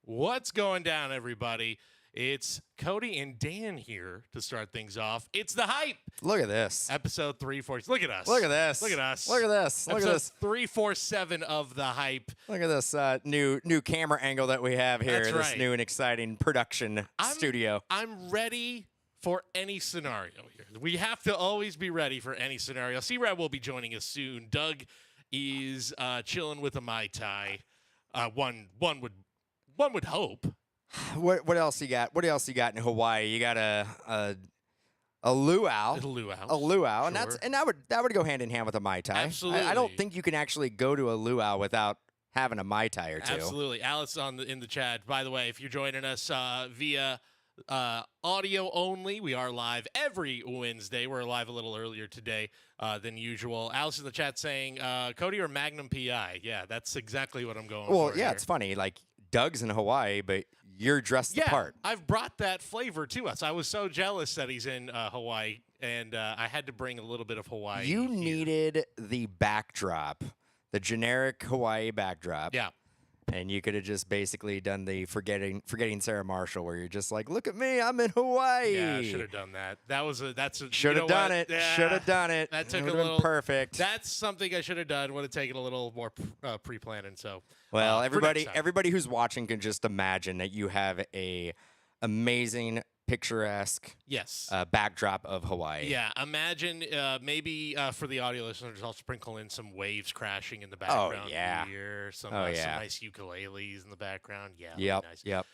What's going down, everybody? It's Cody and Dan here to start things off. It's The Hype, Look at this. episode 347. Look at us. Look at this. Look at us. Look at this. Look at Episode this. 347 of The Hype. Look at this new camera angle that we have here. That's this right. new and exciting production studio. I'm ready for any scenario here. We have to always be ready for any scenario. C-Rad will be joining us soon. Doug is chilling with a Mai Tai. One would hope. What else you got? What else you got in Hawaii? You got a luau. A luau. A luau, and Sure. that would go hand in hand with a Mai Tai. Absolutely. I don't think you can actually go to a luau without having a Mai Tai or two. Absolutely. Alice in the chat. By the way, if you're joining us via audio only, we are live every Wednesday. We're live a little earlier today than usual. Alice in the chat saying, Cody or Magnum PI? Yeah, that's exactly what I'm going for. Well, yeah, here. it's funny. Like Doug's in Hawaii, but you're dressed the part. I've brought that flavor to us. I was so jealous that he's in Hawaii, and I had to bring a little bit of Hawaii. You here. needed the backdrop, the generic Hawaii backdrop. Yeah. And you could have just basically done the forgetting Sarah Marshall, where you're just like, look at me, I'm in Hawaii. Yeah, I should have done that. Should have done it. Yeah, Should have done it. That took It a would've been little perfect. That's something I should have done. Would have taken a little more pre-planning. So, Well, for next time. everybody who's watching can just imagine that you have a amazing, picturesque Yes. backdrop of Hawaii. Yeah, imagine maybe for the audio listeners, I'll sprinkle in some waves crashing in the background yeah. here, some Oh, some yeah. nice ukuleles in the background. Yeah, really Yep. nice. Yep.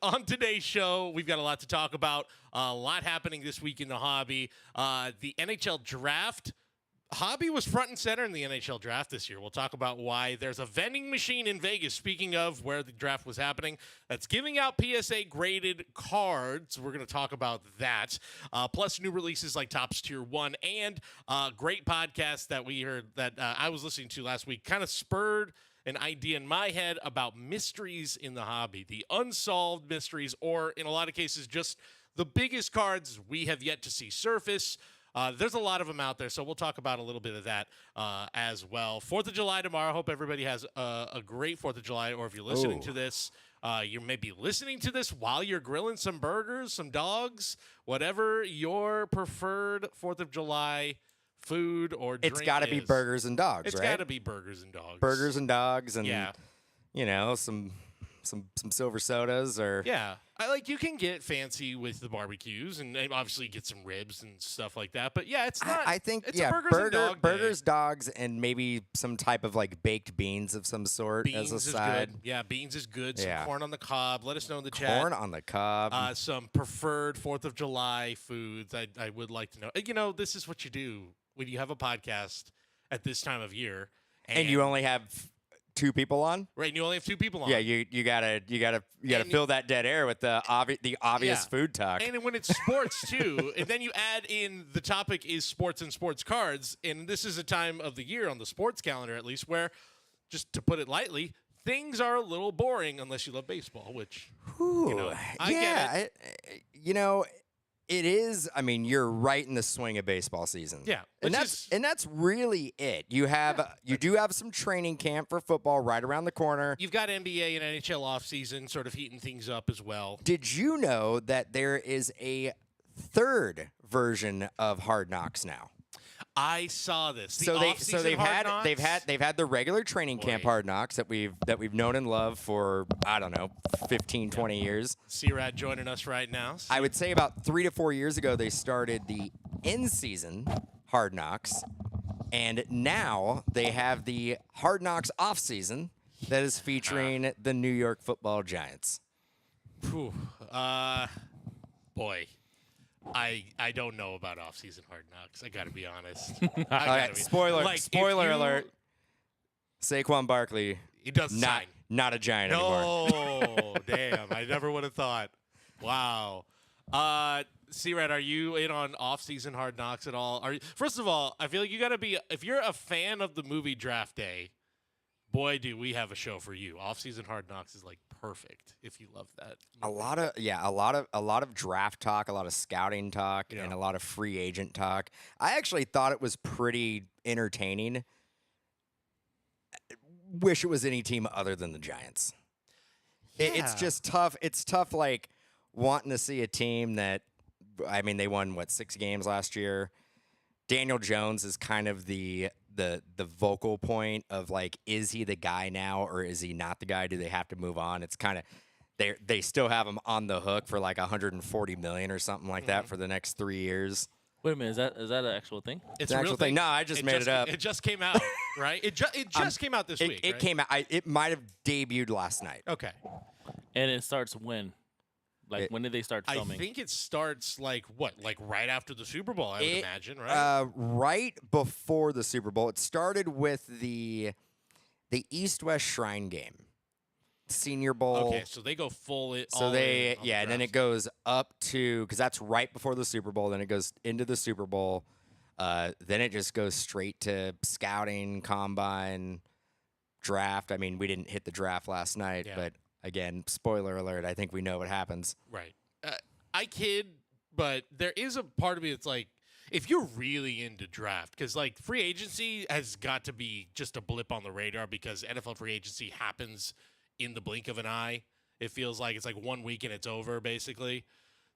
On today's show, we've got a lot to talk about. A lot happening this week in the hobby. The NHL Draft. Hobby was front and center in the NHL Draft this year. We'll talk about why. There's a vending machine in Vegas, speaking of where the draft was happening, that's giving out PSA graded cards. We're going to talk about that. Plus new releases like Topps Tier 1 and great podcast that we heard that I was listening to last week kind of spurred an idea in my head about mysteries in the hobby, the unsolved mysteries, or in a lot of cases, just the biggest cards we have yet to see surface. There's a lot of them out there, so we'll talk about a little bit of that as well. 4th of July tomorrow. Hope everybody has a great 4th of July, or if you're listening to this, you may be listening to this while you're grilling some burgers, some dogs, whatever your preferred 4th of July food or drink It's got to be burgers and dogs, It's right? got to be burgers and dogs. Burgers and dogs, and Yeah. some silver sodas, or Yeah. You can get fancy with the barbecues and obviously get some ribs and stuff like that. But yeah, it's not. I think it's yeah, a burgers and dog day. dogs, and maybe some type of like baked beans of some sort Beans as a is side. good. Yeah, beans is good. Some Yeah. corn on the cob. Let us know in the chat. Corn on the cob. Some preferred 4th of July foods. I would like to know. This is what you do when you have a podcast at this time of year, and you only have 2 people on. right. And you only have 2 people on. Yeah, you gotta And- fill that dead air with the obvious Yeah. food talk. And when it's sports too, and then you add in the topic is sports and sports cards, and this is a time of the year on the sports calendar at least where, just to put it lightly, things are a little boring unless you love baseball, which I get it. It is. I mean, you're right in the swing of baseball season. Yeah, and that's really it. You do have some training camp for football right around the corner. You've got NBA and NHL offseason sort of heating things up as well. Did you know that there is a third version of Hard Knocks now? I saw this. They've had the regular training camp Hard Knocks that we've known and loved for, I don't know, 15, 20 years. C-Rad joining us right now. I would say about 3 to 4 years ago they started the in-season Hard Knocks, and now they have the Hard Knocks off-season that is featuring the New York Football Giants. Whew. Boy. I don't know about off-season Hard Knocks. I got to be honest. Spoiler alert. Saquon Barkley, He does sign. not a Giant anymore. No, damn. I never would have thought. Wow. C-Rad, are you in on off-season Hard Knocks at all? First of all, I feel like you got to be, if you're a fan of the movie Draft Day, boy, do we have a show for you. Off-season Hard Knocks is like perfect if you love that. A lot of draft talk, a lot of scouting talk, and a lot of free agent talk. I actually thought it was pretty entertaining. Wish it was any team other than the Giants. It's just tough. It's tough, like, wanting to see a team that, I mean, they won, 6 games last year. Daniel Jones is kind of the vocal point of, like, is he the guy now or is he not the guy? Do they have to move on? It's kind of they still have him on the hook for like $140 million or something like that for the next 3 years. Wait a minute, is that an actual thing? It's an a actual real thing. No, I just made it up. It just came out, right? It just came out this week. It right? came out. It might have debuted last night. Okay. And it starts when? Like, when did they start filming? I think it starts like right after the Super Bowl, I would imagine, right? Right before the Super Bowl. It started with the East-West Shrine game, Senior Bowl. Okay, so they go full it. So all they in on the and then draft. it goes up to, because that's right before the Super Bowl. Then it goes into the Super Bowl. Then it just goes straight to scouting, combine, draft. I mean, we didn't hit the draft last night, but again, spoiler alert. I think we know what happens. Right. I kid, but there is a part of me that's like, if you're really into draft, because like free agency has got to be just a blip on the radar because NFL free agency happens in the blink of an eye. It feels like it's like 1 week and it's over, basically.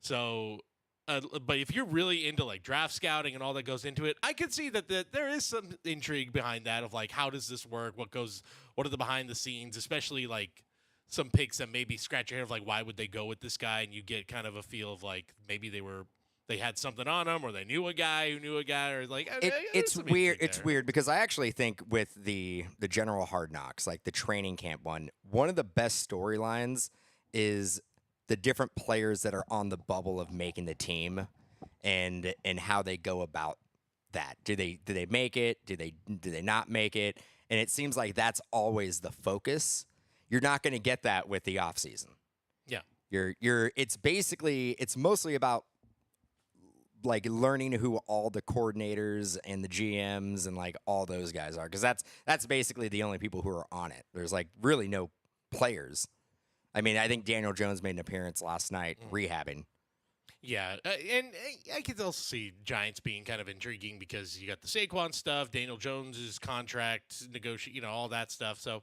So, but if you're really into like draft scouting and all that goes into it, I could see that there is some intrigue behind that of like, how does this work? What are the behind the scenes, especially like some picks that maybe scratch your head of like, why would they go with this guy? And you get kind of a feel of like, maybe they had something on them, or they knew a guy who knew a guy, or like it's weird. It's weird because I actually think with the general Hard Knocks, like the training camp one of the best storylines is the different players that are on the bubble of making the team, and how they go about that. Do they make it? Do they not make it? And it seems like that's always the focus. You're not going to get that with the offseason. Yeah. It's mostly about like learning who all the coordinators and the GMs and like all those guys are, because that's basically the only people who are on it. There's like really no players. I mean, I think Daniel Jones made an appearance last night rehabbing. Yeah, and I could also see Giants being kind of intriguing because you got the Saquon stuff, Daniel Jones's contract negotiate, all that stuff. So,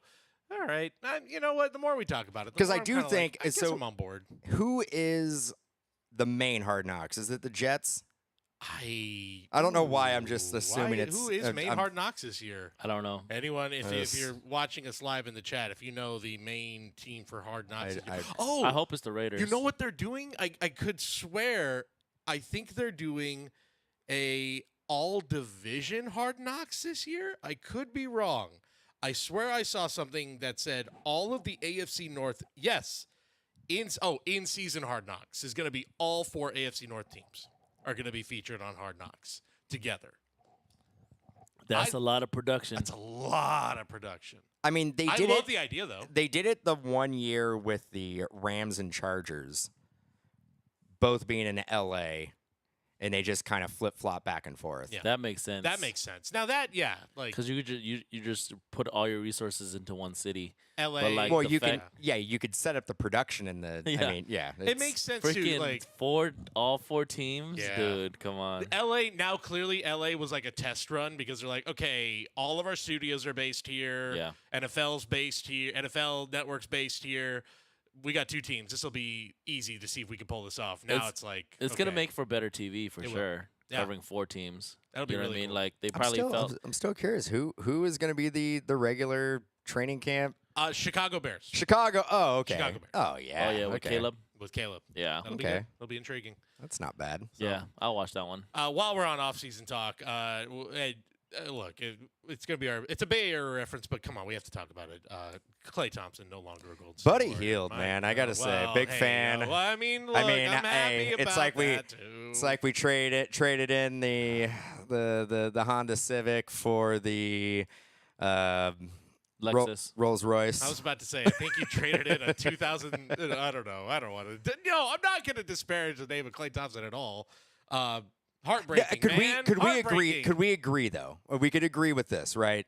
all right, you know what? The more we talk about it, because I do think I guess I'm on board. Who is the main Hard Knocks? Is it the Jets? I don't know why I'm just assuming it's who is main Hard Knocks this year. I don't know. Anyone, if you're watching us live in the chat, if you know the main team for Hard Knocks, I hope it's the Raiders. You know what they're doing? I could swear. I think they're doing a all division Hard Knocks this year. I could be wrong. I swear I saw something that said all of the AFC North. Yes, in season Hard Knocks is going to be all 4 AFC North teams are going to be featured on Hard Knocks together. That's a lot of production. That's a lot of production. I mean, I love the idea, though. They did it the 1 year with the Rams and Chargers, both being in LA, and they just kind of flip-flop back and forth. Yeah. That makes sense. That makes sense. Now that, like, because you just put all your resources into one city. LA. But like well, you could set up the production in the. Yeah. I mean, it makes sense freaking too. Like all 4 teams, Yeah. dude. Come on. LA now clearly LA was like a test run because they're like, okay, all of our studios are based here. Yeah. NFL's based here. NFL Network's based here. We got 2 teams. This will be easy to see if we can pull this off. Now it's like it's gonna make for better TV for sure. Yeah. Covering 4 teams. That'll be you know really what I mean? cool. Like they probably felt. I'm still curious who is going to be the regular training camp. Chicago Bears. Chicago. Oh, okay. Chicago Bears. Oh yeah. Oh yeah, with okay. Caleb. With Caleb. Yeah. That'll be Okay. good. That'll be intriguing. That's not bad. Yeah, I'll watch that one. While we're on off-season talk, look, it's gonna be it's a Bay Area reference, but come on, we have to talk about it. Klay Thompson no longer a Golden State Buddy Warrior. Hield, man. I gotta say, big fan. Well, I mean, look, hey, I'm happy about it's like that too. it's like we traded in the Honda Civic for the Lexus. Rolls Royce. I was about to say, I think you traded in a 2000. I don't know. I don't want to. No, I'm not going to disparage the name of Klay Thompson at all. Heartbreaking. Yeah, could we agree? Heartbreaking. Could we agree though? We could agree with this, right?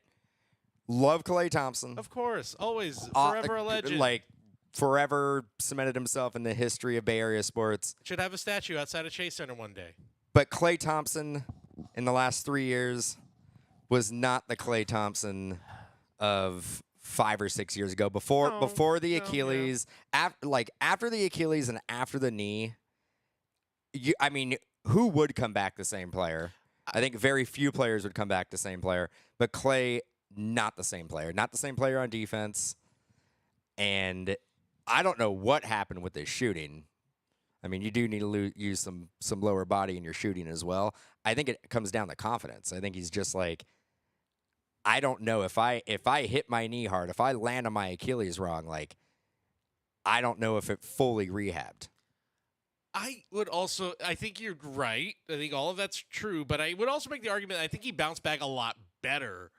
Love Klay Thompson. Of course, always, forever a legend. Like forever cemented himself in the history of Bay Area sports. Should have a statue outside of Chase Center one day. But Klay Thompson, in the last 3 years, was not the Klay Thompson of 5 or 6 years ago before the yeah. Achilles, after the Achilles and after the knee. I mean, who would come back the same player? I think very few players would come back the same player, but Clay, not the same player. Not the same player on defense. And I don't know what happened with his shooting. I mean, you do need to use some lower body in your shooting as well. I think it comes down to confidence. I think he's just like, I don't know if I hit my knee hard, if I land on my Achilles wrong, like, I don't know if it fully rehabbed. I think you're right. I think all of that's true, but I would also make the argument I think he bounced back a lot better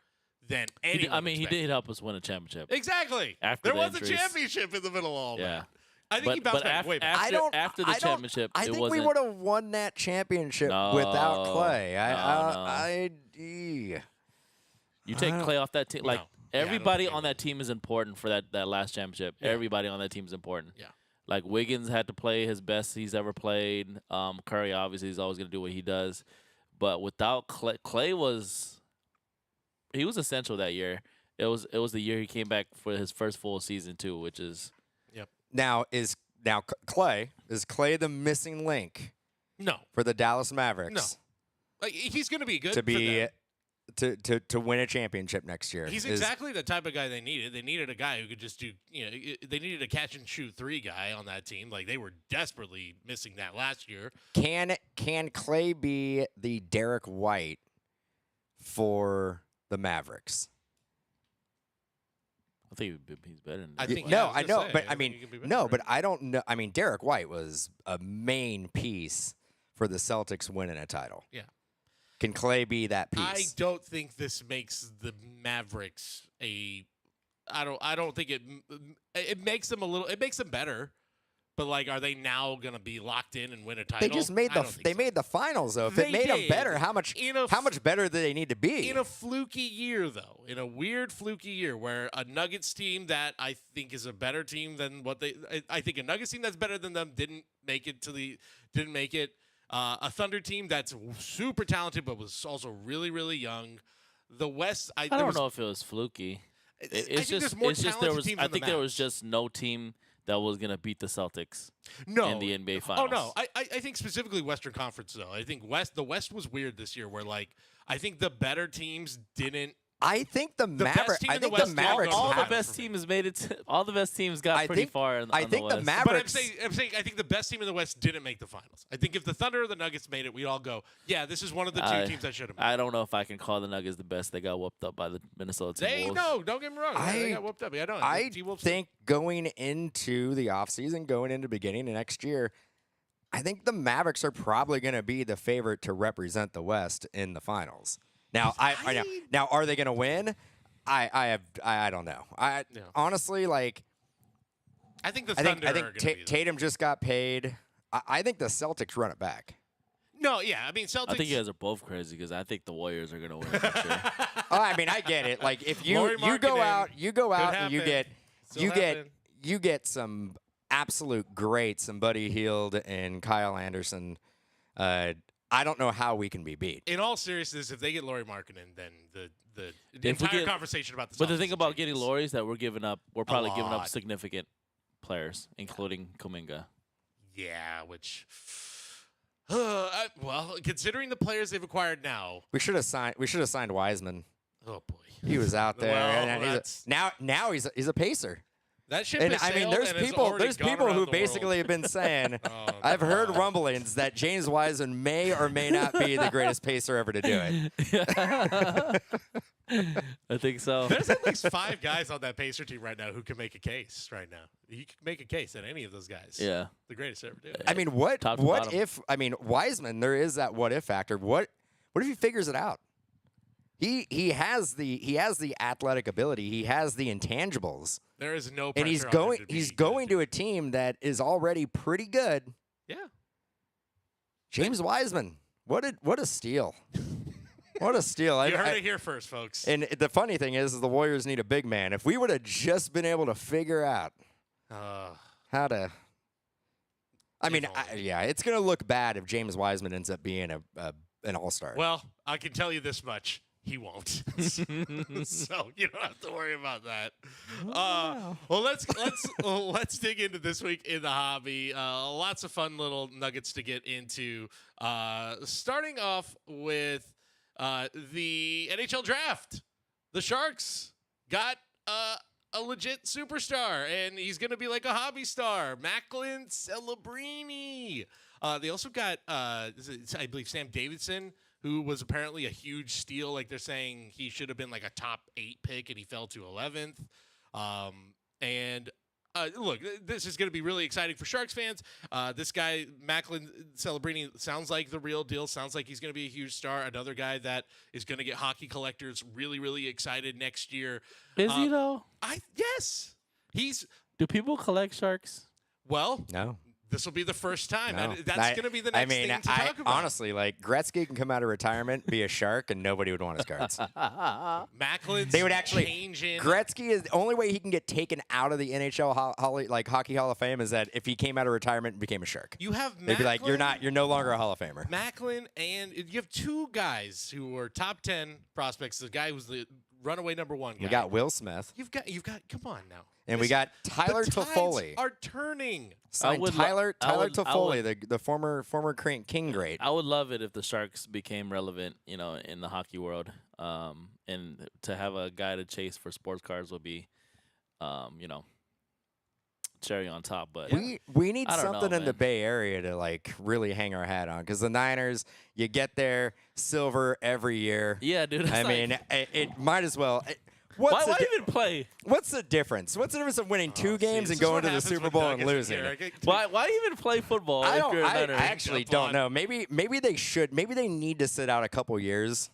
than anyone. He did help us win a championship. Exactly. After there the was injuries. a championship in the middle of all Yeah. that. I think he bounced back way better. After the championship, I it think wasn't. we would have won that championship No, without Clay. You take Clay off that team, like No. Yeah, I don't everybody think on that team is important for that last championship. Yeah. Everybody on that team is important. Yeah. Like Wiggins had to play his best he's ever played. Curry obviously is always going to do what he does, but without Clay was essential that year. It was the year he came back for his first full season too, which is Now Clay the missing link No. for the Dallas Mavericks? No. Like, he's going to be good To be for them. to win a championship next year. He's exactly the type of guy they needed. They needed a guy who could just do, they needed a catch and shoot 3 guy on that team. Like, they were desperately missing that last year. Can Clay be the Derek White for the Mavericks? I think he's better than I that. think- No, I I was know, gonna say, but I I mean, think he could be better no, for but him. I don't know. I mean, Derek White was a main piece for the Celtics winning a title. Yeah. Can Clay be that I piece? don't think this makes the Mavericks I don't think it makes them it makes them better. But, like, are they now going to be locked in and win a title? They just made made the finals though. If it They made them did. better, how much better do they need to be? In a fluky year, though, in a weird fluky year where a Nuggets team that I think is a better team than what I think a Nuggets team that's better than them didn't make it. A Thunder team that's super talented but was also really, really young. The West, I don't know if it was fluky. It's just there was just no team that was going to beat the Celtics in the NBA Finals. Oh, no. I think specifically Western Conference, though. I think the West was weird this year where, like, I think the better teams didn't. I think the Mavericks. team I in the think the West Mavericks. all the have- best teams made it. All the best teams got pretty far. I think the West. Mavericks. But I'm saying I think the best team in the West didn't make the finals. I think if the Thunder or the Nuggets made it, we'd all go, yeah, this is one of the 2 teams that should have made it. I don't know if I can call the Nuggets the best. They got whooped up by the Minnesota Timberwolves. No, don't get me wrong. They got whooped up. I think going into the offseason, going into the beginning of next year, I think the Mavericks are probably going to be the favorite to represent the West in the finals. Now, now are they going to win? I don't know. Honestly, like, I think the Thunder I think Tatum just got paid. I think the Celtics run it back. No, yeah. I mean, Celtics. I think you guys are both crazy because I think the Warriors are going to win next year. Oh, I mean, I get it. Like, if you go out and you get some absolute greats, some Buddy Hield and Kyle Anderson. I don't know how we can be beat. In all seriousness, if they get Lauri Markkanen, then the entire conversation about the Celtics. But the thing about getting Lauri is that we're probably giving up lot. significant players, including Kuminga. Yeah, which. Well, considering the players they've acquired now, We should have signed Wiseman. oh boy, He was out there. Well, and that's- now he's a pacer. that ship And has I mean, sailed there's and has people already gone around who the basically world. have been saying, Oh, I've heard God. rumblings that James Wiseman may or may not be the greatest pacer ever to do it. I think so. There's at least 5 guys on that Pacer team right now who can make a case right now. You can make a case that any of those guys. Yeah. The greatest to ever do it. I mean, what Top to bottom. if? I mean, Wiseman. There is that what if factor. What if he figures it out? He has the athletic ability. He has the intangibles, There is no and pressure on him to be going good. to a team that is already pretty good. Yeah. James Wiseman. What a steal! What a steal! You heard it here first, folks. And the funny thing is the Warriors need a big man. If we would have just been able to figure out how to, I mean, it's gonna look bad if James Wiseman ends up being an all-star. Well, I can tell you this much. He won't. So you don't have to worry about that. Well, let's dig into this week in the hobby. Lots of fun little nuggets to get into. Starting off with the NHL Draft. The Sharks got a legit superstar, and he's going to be like a hobby star, Macklin Celebrini. They also got, I believe, Sam Davidson, who was apparently a huge steal. Like, they're saying he should have been like a top 8 pick, and he fell to 11th. Look, this is going to be really exciting for Sharks fans. This guy, Macklin Celebrini, sounds like the real deal. Sounds like he's going to be a huge star. Another guy that is going to get hockey collectors really, really excited next year. Is he, though? Yes. Do people collect Sharks? Well, No. this will be the first time. No. That's going to be the next thing to talk about. Honestly, like, Gretzky can come out of retirement, be a Shark, and nobody would want his cards. Macklin's They would actually. changing. Gretzky is the only way he can get taken out of the NHL Hockey Hall of Fame is that if he came out of retirement and became a Shark. You have Macklin. They'd be like, you're no longer a Hall of Famer. Macklin, and you have 2 guys who are top 10 prospects. The guy who's the runaway number 1 guy. We got Will Smith. You've got. Come on now. And we got Tyler the tides Toffoli. are turning. Signed Tyler Toffoli, the former King great. I would love it if the Sharks became relevant, in the hockey world. And to have a guy to chase for sports cards would be, cherry on top. But we need I don't something know, in the man. Bay Area to like really hang our hat on because the Niners, you get there silver every year. Yeah, dude. I mean, it might as well. Why even play? What's the difference? What's the difference of winning 2 games and going to the Super Bowl and losing? Why even play football? I if you're a I Niner? actually don't know. Maybe they should. Maybe they need to sit out a couple years,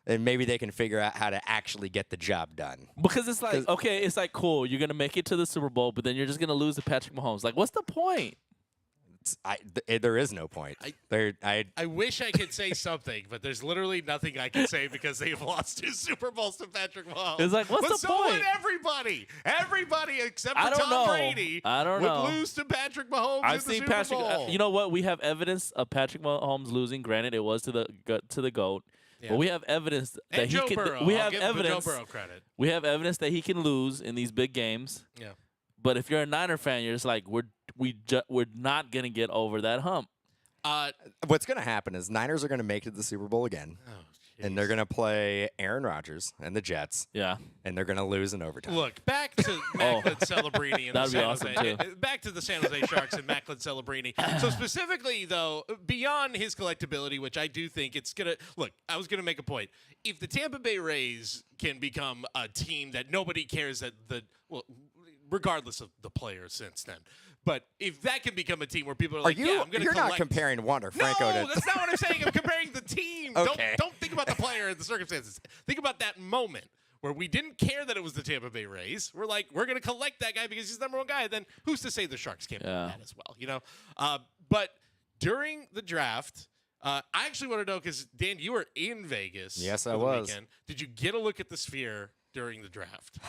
and maybe they can figure out how to actually get the job done. Because it's like, okay, it's like, cool, you're going to make it to the Super Bowl, but then you're just going to lose to Patrick Mahomes. Like, what's the point? There is no point. I wish I could say something, but there's literally nothing I can say because they've lost 2 Super Bowls to Patrick Mahomes. It's like, what's but the so point? Would everybody except for I don't Tom know. Brady I don't would know. lose to Patrick Mahomes I've in the seen Super Patrick. Bowl. You know what? We have evidence of Patrick Mahomes losing. Granted, it was to the GOAT. Yeah. But we have evidence that And he Joe can. Burrow. We I'll have give evidence. Joe Burrow credit. We have evidence that he can lose in these big games. Yeah. But if you're a Niner fan, you're just like, we're not gonna get over that hump. What's going to happen is Niners are going to make it to the Super Bowl again, and they're going to play Aaron Rodgers and the Jets, Yeah. and they're going to lose in overtime. Look, back to Macklin Celebrini and the That'd be San awesome, Jose. too. Back to the San Jose Sharks and Macklin Celebrini. So specifically, though, beyond his collectability, which I do think it's gonna look. I was gonna make a point. If the Tampa Bay Rays can become a team that nobody cares regardless of the players since then. But if that can become a team where people are like, yeah, I'm going to You're collect. not comparing Wander Franco No, to. that's not what I'm saying. I'm comparing the team. Okay. Don't think about the player and the circumstances. Think about that moment where we didn't care that it was the Tampa Bay Rays. We're like, we're going to collect that guy because he's the number 1 guy. Then who's to say the Sharks can't do that as well, But during the draft, I actually want to know because, Dan, you were in Vegas. Yes, for I the was. Weekend. Did you get a look at the Sphere during the draft?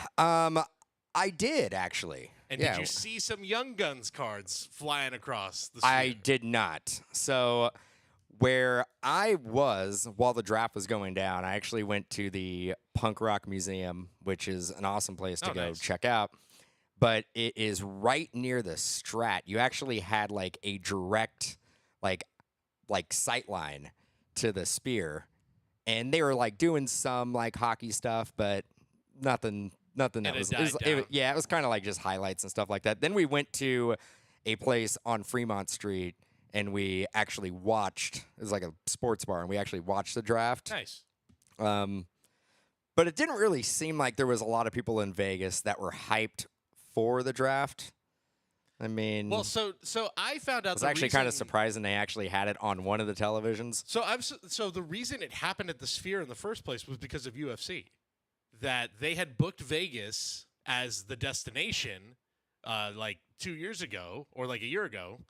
I did actually. And Yeah. did you see some Young Guns cards flying across the Sphere? I did not. So where I was while the draft was going down, I actually went to the Punk Rock Museum, which is an awesome place to go nice. check out. But it is right near the Strat. You actually had like a direct like sight line to the Sphere. And they were like doing some like hockey stuff, but nothing that And was, it died down. it was kind of like just highlights and stuff like that. Then we went to a place on Fremont Street and we actually watched. It was like a sports bar, and we actually watched the draft. Nice. But it didn't really seem like there was a lot of people in Vegas that were hyped for the draft. I mean, Well, so I found out it's actually kind of reason- surprising they actually had it on one of the televisions. So the reason it happened at the Sphere in the first place was because of UFC. That they had booked Vegas as the destination like 2 years ago or like a year ago,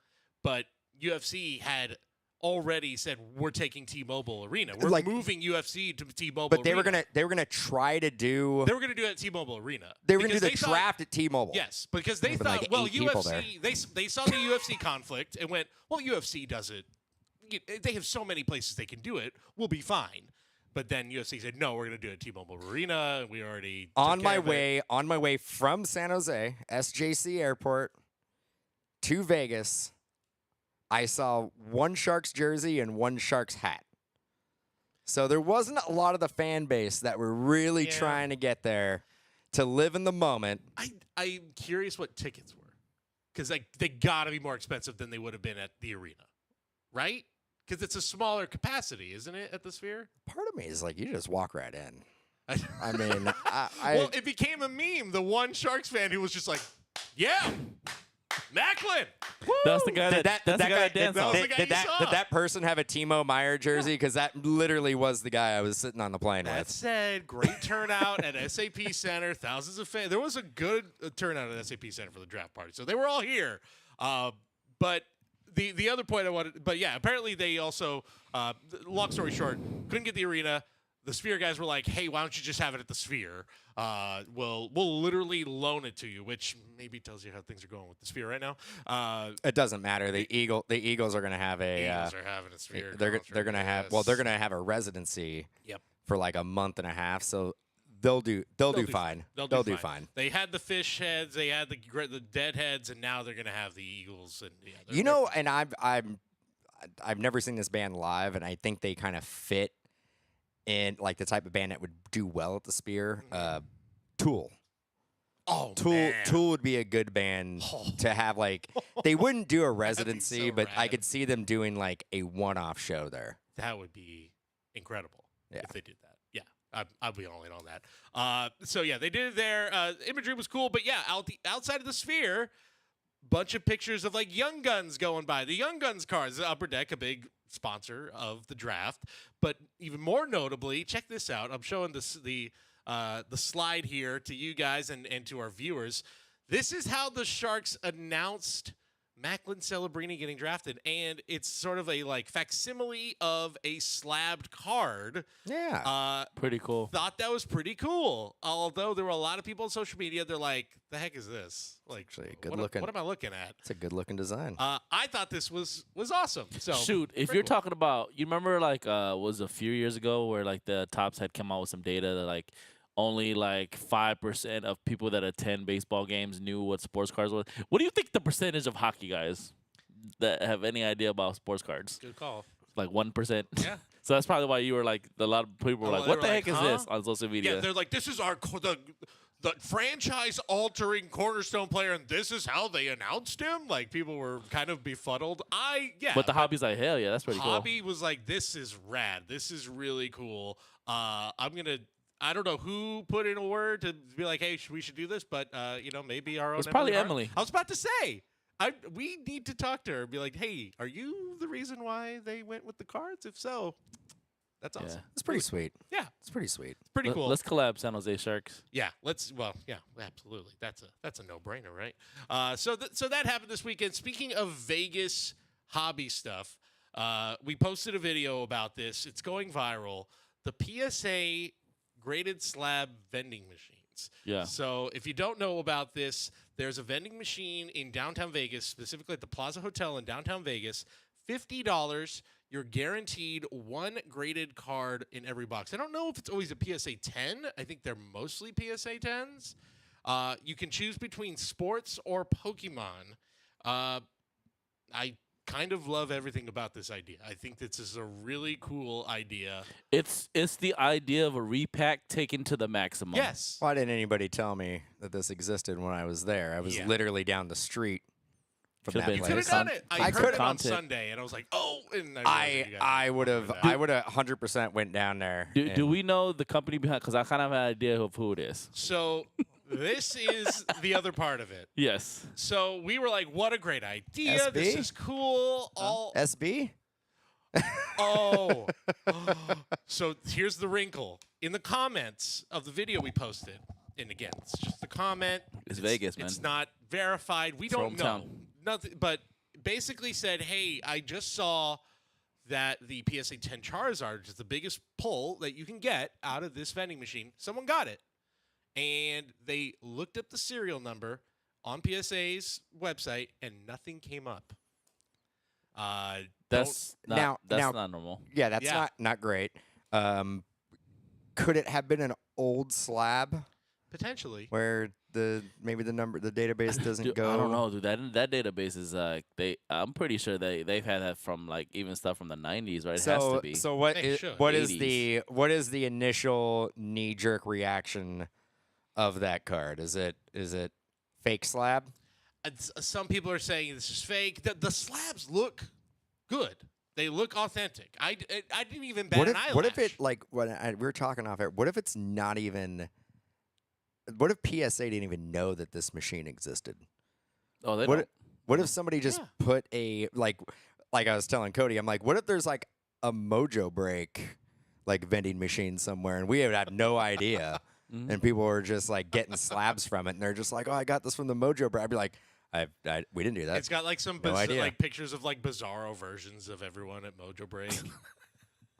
but UFC had already said we're taking T-Mobile Arena. We're Like- moving UFC to T-Mobile But they Arena. were gonna try to do. They were going to do it at T-Mobile Arena. They were gonna do because the they thought- draft at T-Mobile. Yes, because they Would've been thought, like well, 8 people UFC, they saw the UFC conflict and went, well, UFC does it. They have so many places they can do it. We'll be fine. But then UFC said, no, we're going to do it at T-Mobile Arena. We already On took my care of it. way from San Jose, SJC Airport, to Vegas, I saw one Sharks jersey and one Sharks hat. So there wasn't a lot of the fan base that were really trying to get there to live in the moment. I'm curious what tickets were, because they got to be more expensive than they would have been at the arena, right? Because it's a smaller capacity, isn't it, at the Sphere? Part of me is like, you just walk right in. I mean, well, it became a meme. The one Sharks fan who was just like, yeah, Macklin. Woo! That's the guy that danced on. Did that person have a Timo Meyer jersey? Because that literally was the guy I was sitting on the plane That with. said, great turnout at SAP Center. Thousands of fans. There was a good turnout at SAP Center for the draft party, so they were all here. But the other point I wanted, but yeah, apparently they also, long story short, couldn't get the arena. The Sphere guys were like, "Hey, why don't you just have it at the Sphere? We'll literally loan it to you," which maybe tells you how things are going with the Sphere right now. It doesn't matter. The Eagles are going to have a. Eagles are having a Sphere. They're going to have. Well, they're going to have a residency. Yep. For like a month and a half, so they'll do fine. They'll do fine. They had the fish heads, they had the dead heads, and now they're gonna have the Eagles. And and I've never seen this band live, and I think they kind of fit in like the type of band that would do well at the Sphere. Tool. Oh, Tool would be a good band to have. Like, they wouldn't do a residency, so but I rad. could see them doing like a one-off show there. That would be incredible Yeah. if they did that. Yeah, I'd be all in on that. So yeah, they did it there. Imagery was cool, but yeah, outside of the Sphere, bunch of pictures of like Young Guns going by. The Young Guns cars, the Upper Deck, a big sponsor of the draft. But even more notably, check this out. I'm showing the slide here to you guys and to our viewers. This is how the Sharks announced Macklin Celebrini getting drafted, and it's sort of a like facsimile of a slabbed card. Yeah. Pretty cool. Thought that was pretty cool. Although there were a lot of people on social media, they're like, "The heck is this? Like, Actually, good what, looking. what am I looking at?" It's a good-looking design. I thought this was awesome. So Shoot, if pretty you're cool. talking about, you remember like was a few years ago where like the Tops had come out with some data that like only like 5% of people that attend baseball games knew what sports cards was. What do you think the percentage of hockey guys that have any idea about sports cards? Good call. Like 1%. Yeah. So that's probably why you were like, a lot of people were Oh, like, they "What were the like, heck is huh?" this?" on social media. Yeah, they're like, "This is the franchise-altering cornerstone player, and this is how they announced him." Like, people were kind of befuddled. But the hobby's like, hell yeah, that's pretty Hobby was like, "This is rad. This is really cool." I don't know who put in a word to be like, "Hey, we should do this," but maybe our own. It's probably Hart. Emily. I was about to say, we need to talk to her and be like, "Hey, are you the reason why they went with the cards? If so, that's cool. awesome. Yeah. It's pretty sweet. Yeah, It's pretty sweet. it's pretty cool. Let's collab San Jose Sharks. Yeah, absolutely. That's a no-brainer, right? So that happened this weekend. Speaking of Vegas hobby stuff, we posted a video about this. It's going viral. The PSA graded slab vending machines. Yeah. So if you don't know about this, there's a vending machine in downtown Vegas, specifically at the Plaza Hotel in downtown Vegas. $50. You're guaranteed one graded card in every box. I don't know if it's always a PSA 10. I think they're mostly PSA 10s. You can choose between sports or Pokemon. I kind of love everything about this idea. I think this is a really cool idea. It's the idea of a repack taken to the maximum. Yes. Why didn't anybody tell me that this existed when I was there? I was literally down the street from Could've that been You could place. have done it. I I heard could've- it on Content. Sunday, and I was like, "Oh!" And I I would have 100% went down there. Do and- we know the company behind? Because I kind of have an idea of who it is. So this is the other part of it. Yes. So we were like, "What a great idea! This SB? is cool." SB? Oh. So here's the wrinkle. In the comments of the video we posted, and again, it's just the comment. It's Vegas, man. It's not verified. We It's don't know. hometown. Nothing, but basically said, "Hey, I just saw that the PSA 10 Charizard is the biggest pull that you can get out of this vending machine. Someone got it." And they looked up the serial number on PSA's website, and nothing came up. That's not Now- not normal. Yeah, that's Yeah. not great. could it have been an old slab Potentially. where the database doesn't Dude, go? I don't know, dude. That database is I'm pretty sure they've had that from like even stuff from the 90s, right? It has to be. So what They is should. what is 80s. the initial knee jerk reaction of that card? Is it fake slab? Some people are saying this is fake. The slabs look good. They look authentic. I didn't even bat an eyelash. What if it like we were talking off air? What if it's not even? What if PSA didn't even know that this machine existed? Oh, they What don't. what if somebody just Yeah. put a like I was telling Cody, I'm like, what if there's like a Mojobreak like vending machine somewhere and we would have no idea, and people were just like getting slabs from it, and they're just like, oh, I got this from the Mojobreak. I'd be like, we didn't do that. It's got like some No idea. like pictures of like bizarro versions of everyone at Mojobreak.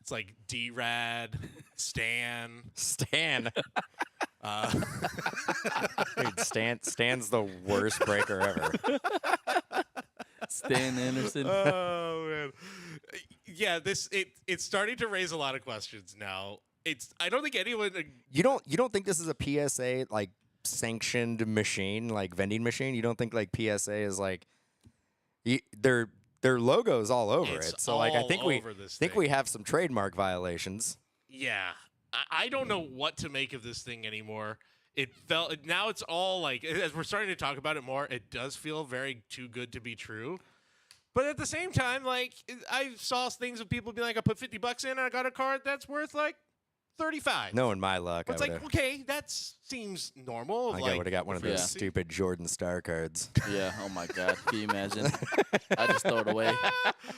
It's like D-Rad, Stan. Dude, Stan's the worst breaker ever. Stan Anderson. Oh man, yeah. It's starting to raise a lot of questions now. I don't think anyone. You don't think this is a PSA like sanctioned machine, like vending machine? You don't think like PSA is like their logo's all over It's it? So like I all think over this thing. we have some trademark violations. Yeah, I don't know what to make of this thing anymore. Now it's all like, as we're starting to talk about it more, it does feel very too good to be true. But at the same time, like I saw things of people being like, I put $50 in and I got a card that's worth like 35. No, in my luck, It's like, okay, that seems normal. I would have got one of those Yeah. stupid Jordan Star cards. Yeah. Oh my God. Can you imagine? I just throw it away.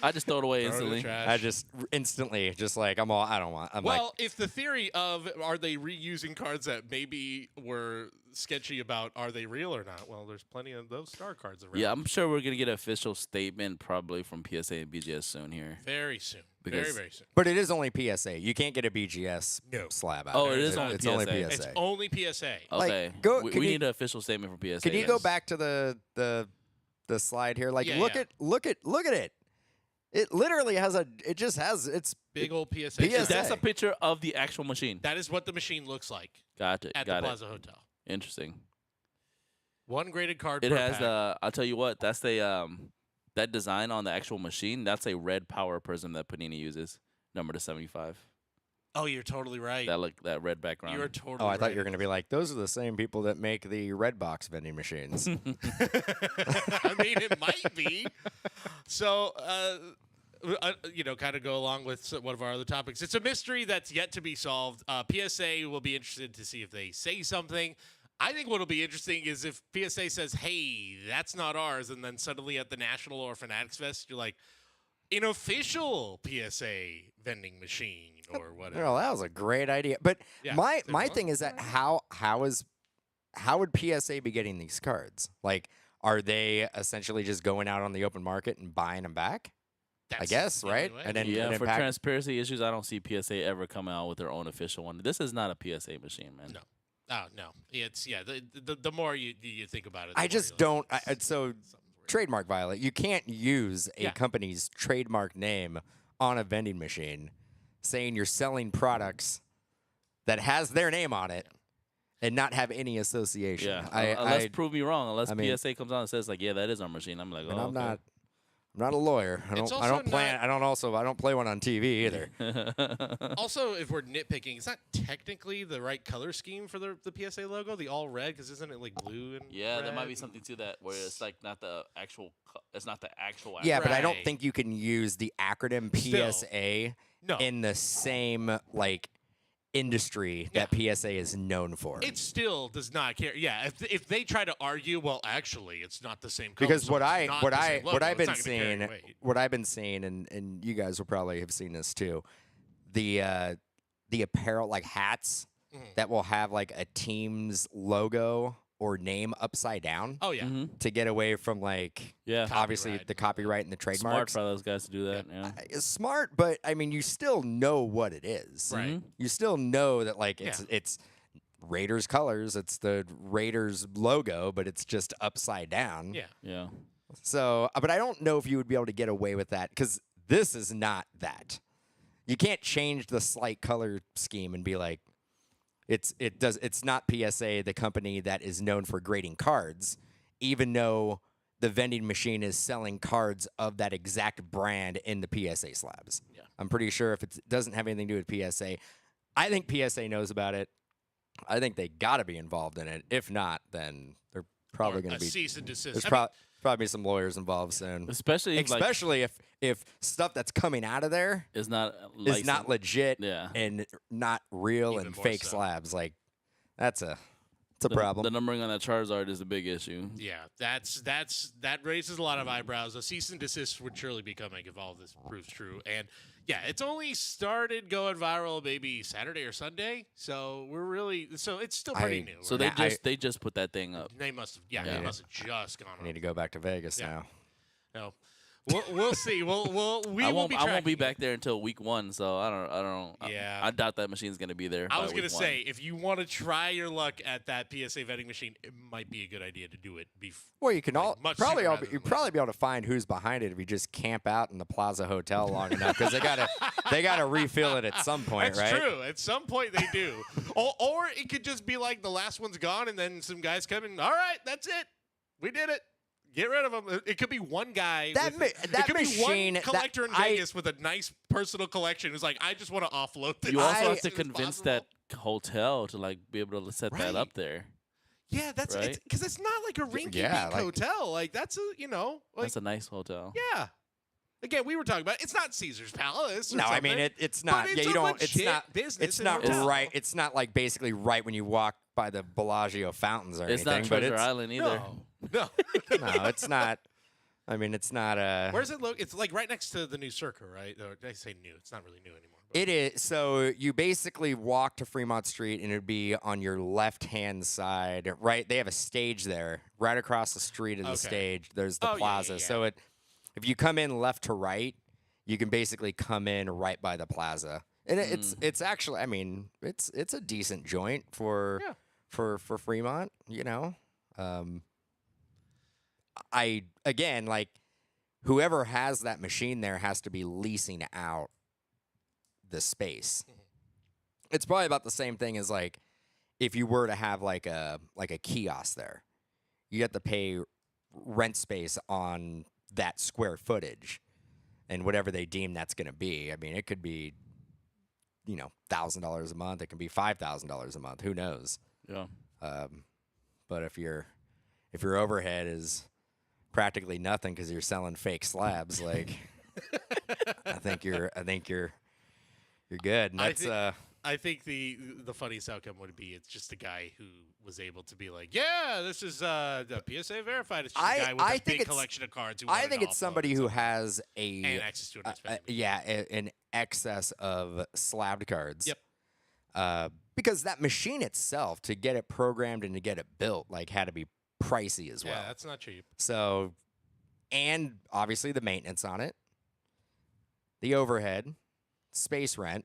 I just throw it away Throw it in the instantly. trash. I just instantly just like I don't want. I'm Well, like, if the theory of are they reusing cards that maybe were sketchy about are they real or not? Well, there's plenty of those star cards around. Yeah, I'm sure we're gonna get an official statement probably from PSA and BGS soon here. Very soon. Because- Very soon. but it is only PSA. You can't get a BGS No. slab out. Oh, there. it is only it's only PSA. PSA. It's only PSA. Like, Okay. can we you- need an official statement from PSA. Can you go yes. back to the slide here? Like Yeah, look yeah. at it. It literally has it's Big old PSA. PSA. That's a picture of the actual machine. That is what the machine looks like Got it. at Got the it. Plaza Hotel. Interesting. One graded card It per has pack. the. I'll tell you what. That's the that design on the actual machine. That's a red power prism that Panini uses. Number to 75. Oh, you're totally right. That red background. You are totally Oh, I right. thought you were going to be like, those are the same people that make the red box vending machines. I mean, it might be. So, kind of go along with one of our other topics. It's a mystery that's yet to be solved. PSA will be interested to see if they say something. I think what'll be interesting is if PSA says, hey, that's not ours, and then suddenly at the National or Fanatics Fest, you're like, an official PSA vending machine or whatever. Well, that was a great idea. But Yeah, my there my you go. thing is that how would PSA be getting these cards? Like, are they essentially just going out on the open market and buying them back? That's guess, the only right? way. And then Yeah, for pack- transparency issues, I don't see PSA ever come out with their own official one. This is not a PSA machine, man. No. Oh, no. It's, the more you think about it, the I more just you're like, don't. So something's weird. trademark violate. You can't use a Yeah. company's trademark name on a vending machine, saying you're selling products that has their name on it, and not have any association. Yeah, I unless prove me wrong. Unless I mean- PSA comes on and says like, yeah, that is our machine. I'm like, and oh, I'm not a lawyer. I It's don't also play. not- I don't play one on TV either. not. Also, if we're nitpicking, it's not technically the right color scheme for the PSA logo, the all red, because isn't it like blue and Yeah, there might red? be something to that where it's like not the actual. It's not the actual. Yeah, but I don't Right. think you can use the acronym Still. PSA No. in the same like industry that PSA is known for. It still does not care. Yeah, if they try to argue, well, actually, it's not the same color. because so what it's not the same logo, I've it's been not gonna carry seeing, any weight. what I've been seeing, and you guys will probably have seen this too, the apparel like hats Mhm. that will have like a team's logo or name upside down Oh yeah, Mhm. to get away from like Yeah, obviously Copyright. the copyright and the smart trademarks. for those guys to do that. Yeah. It's smart, but I mean, you still know what it is. right. You still know that like Yeah. it's Raiders colors, it's the Raiders logo, but it's just upside down. Yeah, Yeah. So, but I don't know if you would be able to get away with that because this is not that. You can't change the slight color scheme and be like, It's not PSA, the company that is known for grading cards, even though the vending machine is selling cards of that exact brand in the PSA slabs. Yeah. I'm pretty sure if it doesn't have anything to do with PSA, I think PSA knows about it. I think they got to be involved in it. If not, then they're probably going to be cease and desist. There's probably some lawyers involved soon. Especially if stuff that's coming out of there is not legit Yeah. and not real Even and more fake so. slabs. Like it's a problem. The numbering on that Charizard is a big issue. Yeah, that raises a lot of eyebrows. A cease and desist would surely be coming if all of this proves true. And yeah, it's only started going viral maybe Saturday or Sunday, so it's still pretty new. So right? they just put that thing up. They must have they must have just gone. I need to go back to Vegas Yeah. now. No, we'll see. We I will won't be. I won't be tracking back there until week 1, so I don't. Yeah. I doubt that machine's gonna be there. I by was gonna week say, if you want to try your luck at that PSA vending machine, it might be a good idea to do it. Well, you can much probably sooner rather than probably be able to find who's behind it if you just camp out in the Plaza Hotel long enough because they gotta refill it at some point, That's right? true. At some point they do. or it could just be like the last one's gone, and then some guys come in. All right, that's it. We did it. Get rid of them. It could be one guy. That it could machine, be one collector in Vegas with a nice personal collection who's like, I just want to offload this. You also have as to soon as convince possible. that hotel to like be able to set that Right. up there. Yeah, that's right? because it's not like a rinky-dink Yeah, like- hotel. Like that's That's a nice hotel. yeah. Again, we were talking about it's not Caesar's Palace. Or No, I mean something, it's not. but it's Yeah, you a don't. It's legit not. business. It's and not hotel. right. It's not like basically right when you walk by the Bellagio fountains or It's anything. not but Treasure it's, Island either. No. No, it's not. I mean, it's not. Where's it located? It's like right next to the new Circa, right? Or did I say new? It's not really new anymore. but- It is. So you basically walk to Fremont Street, and it'd be on your left-hand side, right? They have a stage there, right across the street of the Okay. stage. There's the Oh, yeah, plaza. yeah, yeah. So if you come in left to right, you can basically come in right by the plaza, and it's actually. I mean, it's a decent joint for Fremont. You know, again like whoever has that machine there has to be leasing out the space. It's probably about the same thing as like if you were to have like a kiosk there. You have to pay rent space on that square footage and whatever they deem that's going to be. I mean, it could be $1,000 a month, it can be $5,000 a month, who knows. Yeah. But if your overhead is practically nothing because you're selling fake slabs, like I think you're good. And that's I think the funniest outcome would be it's just a guy who was able to be like, yeah, this is the PSA verified. It's just a guy with a big collection of cards. Who I wanted think to it's offload somebody it, who so- has and access to it. an excess of slabbed cards. Yep. Because that machine itself, to get it programmed and to get it built, like had to be pricey as well. Yeah, that's not cheap. So, and obviously the maintenance on it, the overhead, space rent.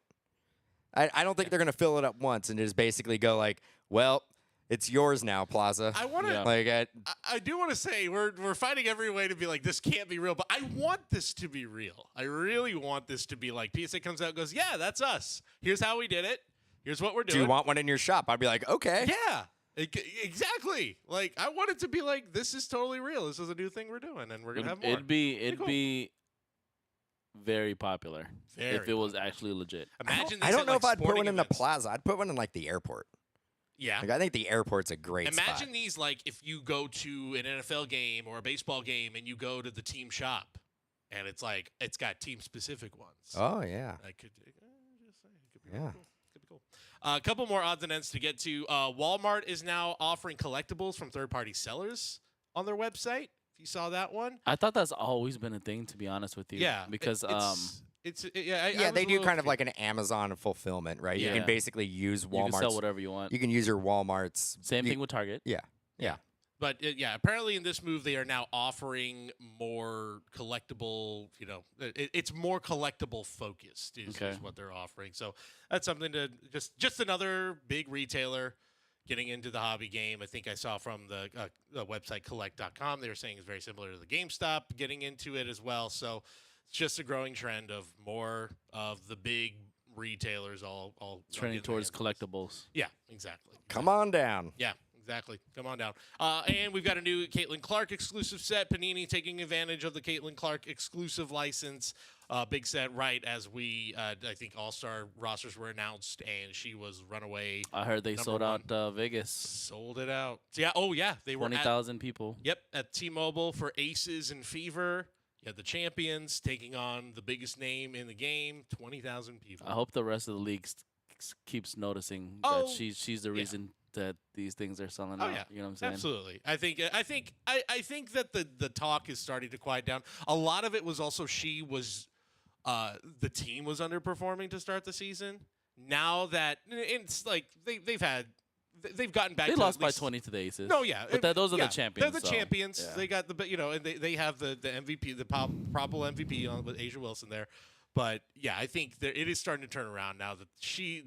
I don't think they're going to fill it up once and just basically go like, well, it's yours now, Plaza. I want to. Yeah. Like, I do want to say we're finding every way to be like this can't be real, but I want this to be real. I really want this to be like PSA comes out and goes, yeah, that's us. Here's how we did it. Here's what we're doing. do you want one in your shop? I'd be like, okay. Yeah, exactly. Like I want it to be like this is totally real. This is a new thing we're doing, and we're gonna have more. It'd be cool. very popular if it was actually legit. Imagine. I don't know if I'd put sporting one in the events. Plaza. I'd put one in like the airport. Yeah. Like, I think the airport's a great Imagine spot. these like if you go to an NFL game or a baseball game and you go to the team shop, and it's like it's got team specific ones. Oh yeah. I could just say it could be Yeah. really cool. Could be cool. A couple more odds and ends to get to. Walmart is now offering collectibles from third-party sellers on their website. If you saw that one, I thought that's always been a thing, to be honest with you. yeah, because Yeah, they do kind of like an Amazon fulfillment, right? You Yeah. can basically use you can Walmart's. sell whatever you want. You can use your Walmart's. Same thing with Target. Yeah. But yeah, apparently in this move they are now offering more collectible. It's more collectible focused is what they're offering. So that's something to just another big retailer getting into the hobby game. I think I saw from the website collect.com they were saying it's very similar to the GameStop getting into it as well. So it's just a growing trend of more of the big retailers all Trending getting their towards hands on this. collectibles. Yeah, exactly. Come on down. Yeah, exactly. Come on down. And we've got a new Caitlin Clark exclusive set. Panini taking advantage of the Caitlin Clark exclusive license. Big set right as I think All-Star rosters were announced, and she was runaway. I heard they sold out Vegas. Sold it out. So yeah. Oh, yeah. They were 20,000 people. Yep, at T-Mobile for Aces and Fever. You had the champions taking on the biggest name in the game, 20,000 people. I hope the rest of the league keeps noticing Oh, that she's the reason that these things are selling Oh out. yeah, You know what I'm saying? absolutely. I think that the talk is starting to quiet down. A lot of it was also the team was underperforming to start the season. Now that it's like they've gotten back. They to lost at by least, 20 to the Aces. No, yeah, But those are the champions. They're the so, champions. yeah. They got and they have the MVP, the probable MVP with Asia Wilson there. But yeah, I think it is starting to turn around now that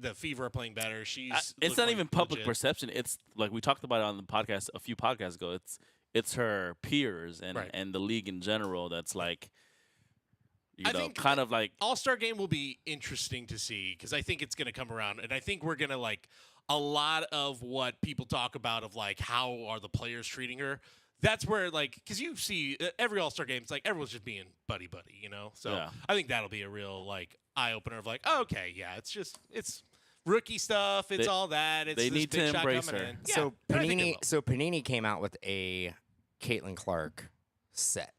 the Fever are playing better. It's not even public perception. It's like we talked about it on the podcast a few podcasts ago. It's her peers and the league in general that's like, I think kind of like All-Star Game will be interesting to see because I think it's going to come around, and I think we're going to like a lot of what people talk about of like how are the players treating her. That's where like because you see every All-Star Game, it's like everyone's just being buddy, So Yeah. I think that'll be a real like eye opener of like, oh, okay, yeah, it's rookie stuff, it's all that. It's they this need big to shot embrace coming her. in. Yeah, So and I think they will. Panini came out with a Caitlin Clark set.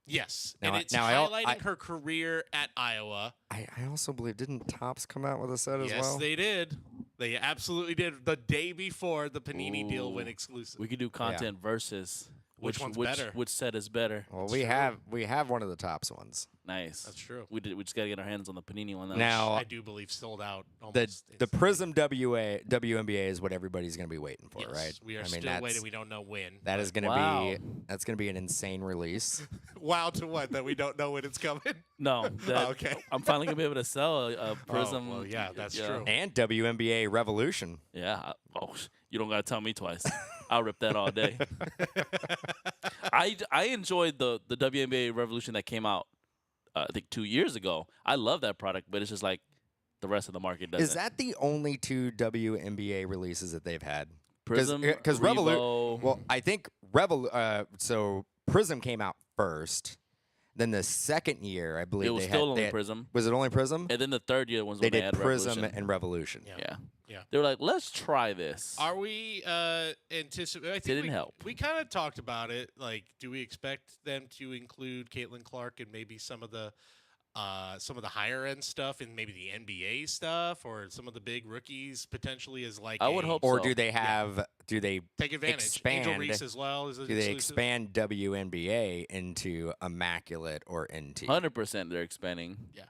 Yes, Now and I- it's now I- highlighting her career at Iowa. I also believe didn't Topps come out with a set as Yes, well? they did. They absolutely did. The day before the Panini deal went Ooh. exclusive. we could do content versus Which one's better? Which set is better? Well, That's we have one of the Topps ones. Nice. That's true. We just gotta get our hands on the Panini one. Though. Now I do believe sold out. the Almost the Prism WNBA is what everybody's going to be waiting for, yes, right? We are I mean, still that's- waiting. We don't know when. That is going to Wow. be an insane release. Wow to what? That we don't know when it's coming? No. That, Okay. I'm finally gonna be able to sell a Prism. well, yeah, that's true. And WNBA Revolution. Yeah. You don't gotta tell me twice. I'll rip that all day. I enjoyed the WNBA Revolution that came out I think 2 years ago. I love that product, but it's just like the rest of the market doesn't. Is that the only two WNBA releases that they've had? Prism? Because Revo. Well, I think so Prism came out first. Then the second year, I believe It was they still had, only they had- Prism. Was it only Prism? And then the third year was They when they did had Prism Revolution. and Revolution. Yeah. Yeah. They were like, let's try this. Are we anticipating? I think Didn't help. We kind of talked about it. Like, do we expect them to include Caitlin Clark and maybe some of the higher end stuff and maybe the NBA stuff or some of the big rookies potentially as like I would hope Or so. do they have? Do they take advantage. expand- Angel Reese as well is do they expand WNBA into Immaculate or NT? 100% they're expanding. Yeah.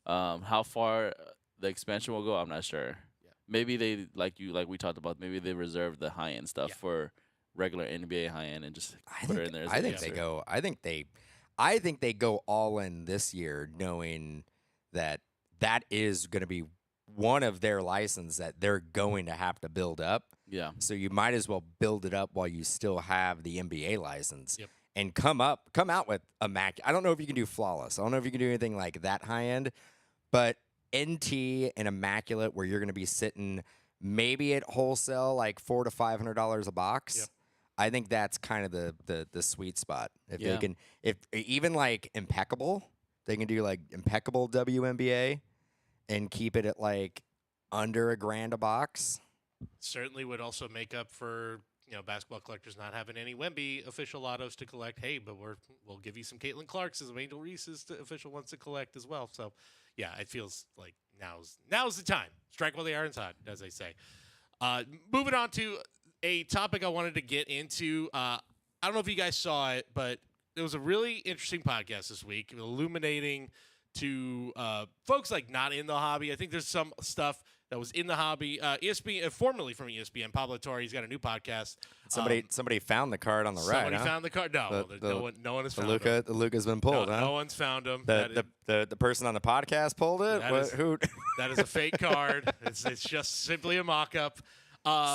How far the expansion will go, I'm not sure. Yeah. Maybe they like we talked about. Maybe they reserve the high end stuff Yeah. for regular NBA high end and just I put think, it in there. As I an think they answer. go. I think they go all in this year, knowing that is going to be one of their license that they're going to have to build up. Yeah. So you might as well build it up while you still have the NBA license. Yep. And come out with immaculate. I don't know if you can do flawless. I don't know if you can do anything like that high end, but NT and immaculate, where you're going to be sitting maybe at wholesale like $400 to $500 a box. Yep. I think that's kind of the sweet spot. If Yeah. they can, if even like impeccable, they can do like impeccable WNBA and keep it at like under $1,000 a box. certainly would also make up for basketball collectors not having any Wemby official autos to collect. Hey, but we'll give you some Caitlin Clarks as Angel Reese's official ones to collect as well. So yeah, it feels like now's the time. Strike while the iron's hot, as they say. Moving on to a topic I wanted to get into. I don't know if you guys saw it, but it was a really interesting podcast this week, illuminating to folks like not in the hobby. I think there's some stuff that was in the hobby. ESPN, formerly from ESPN, Pablo Torre, he's got a new podcast. Somebody found the card on the right. Somebody huh? found the card. No, no one has found him. The Luca's been pulled, No, huh? no one's found him. The person on the podcast pulled it. That What, is- who? That is a fake card. It's just simply a mock-up.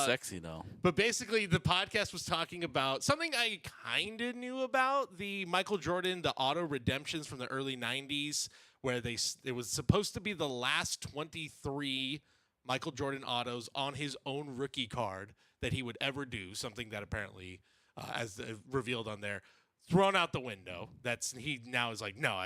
Sexy though. But basically, the podcast was talking about something I kind of knew about, the Michael Jordan, the auto redemptions from the early 90s, where it was supposed to be the last 23 Michael Jordan autos on his own rookie card that he would ever do, something that apparently, as revealed on there, thrown out the window. He now is like, no,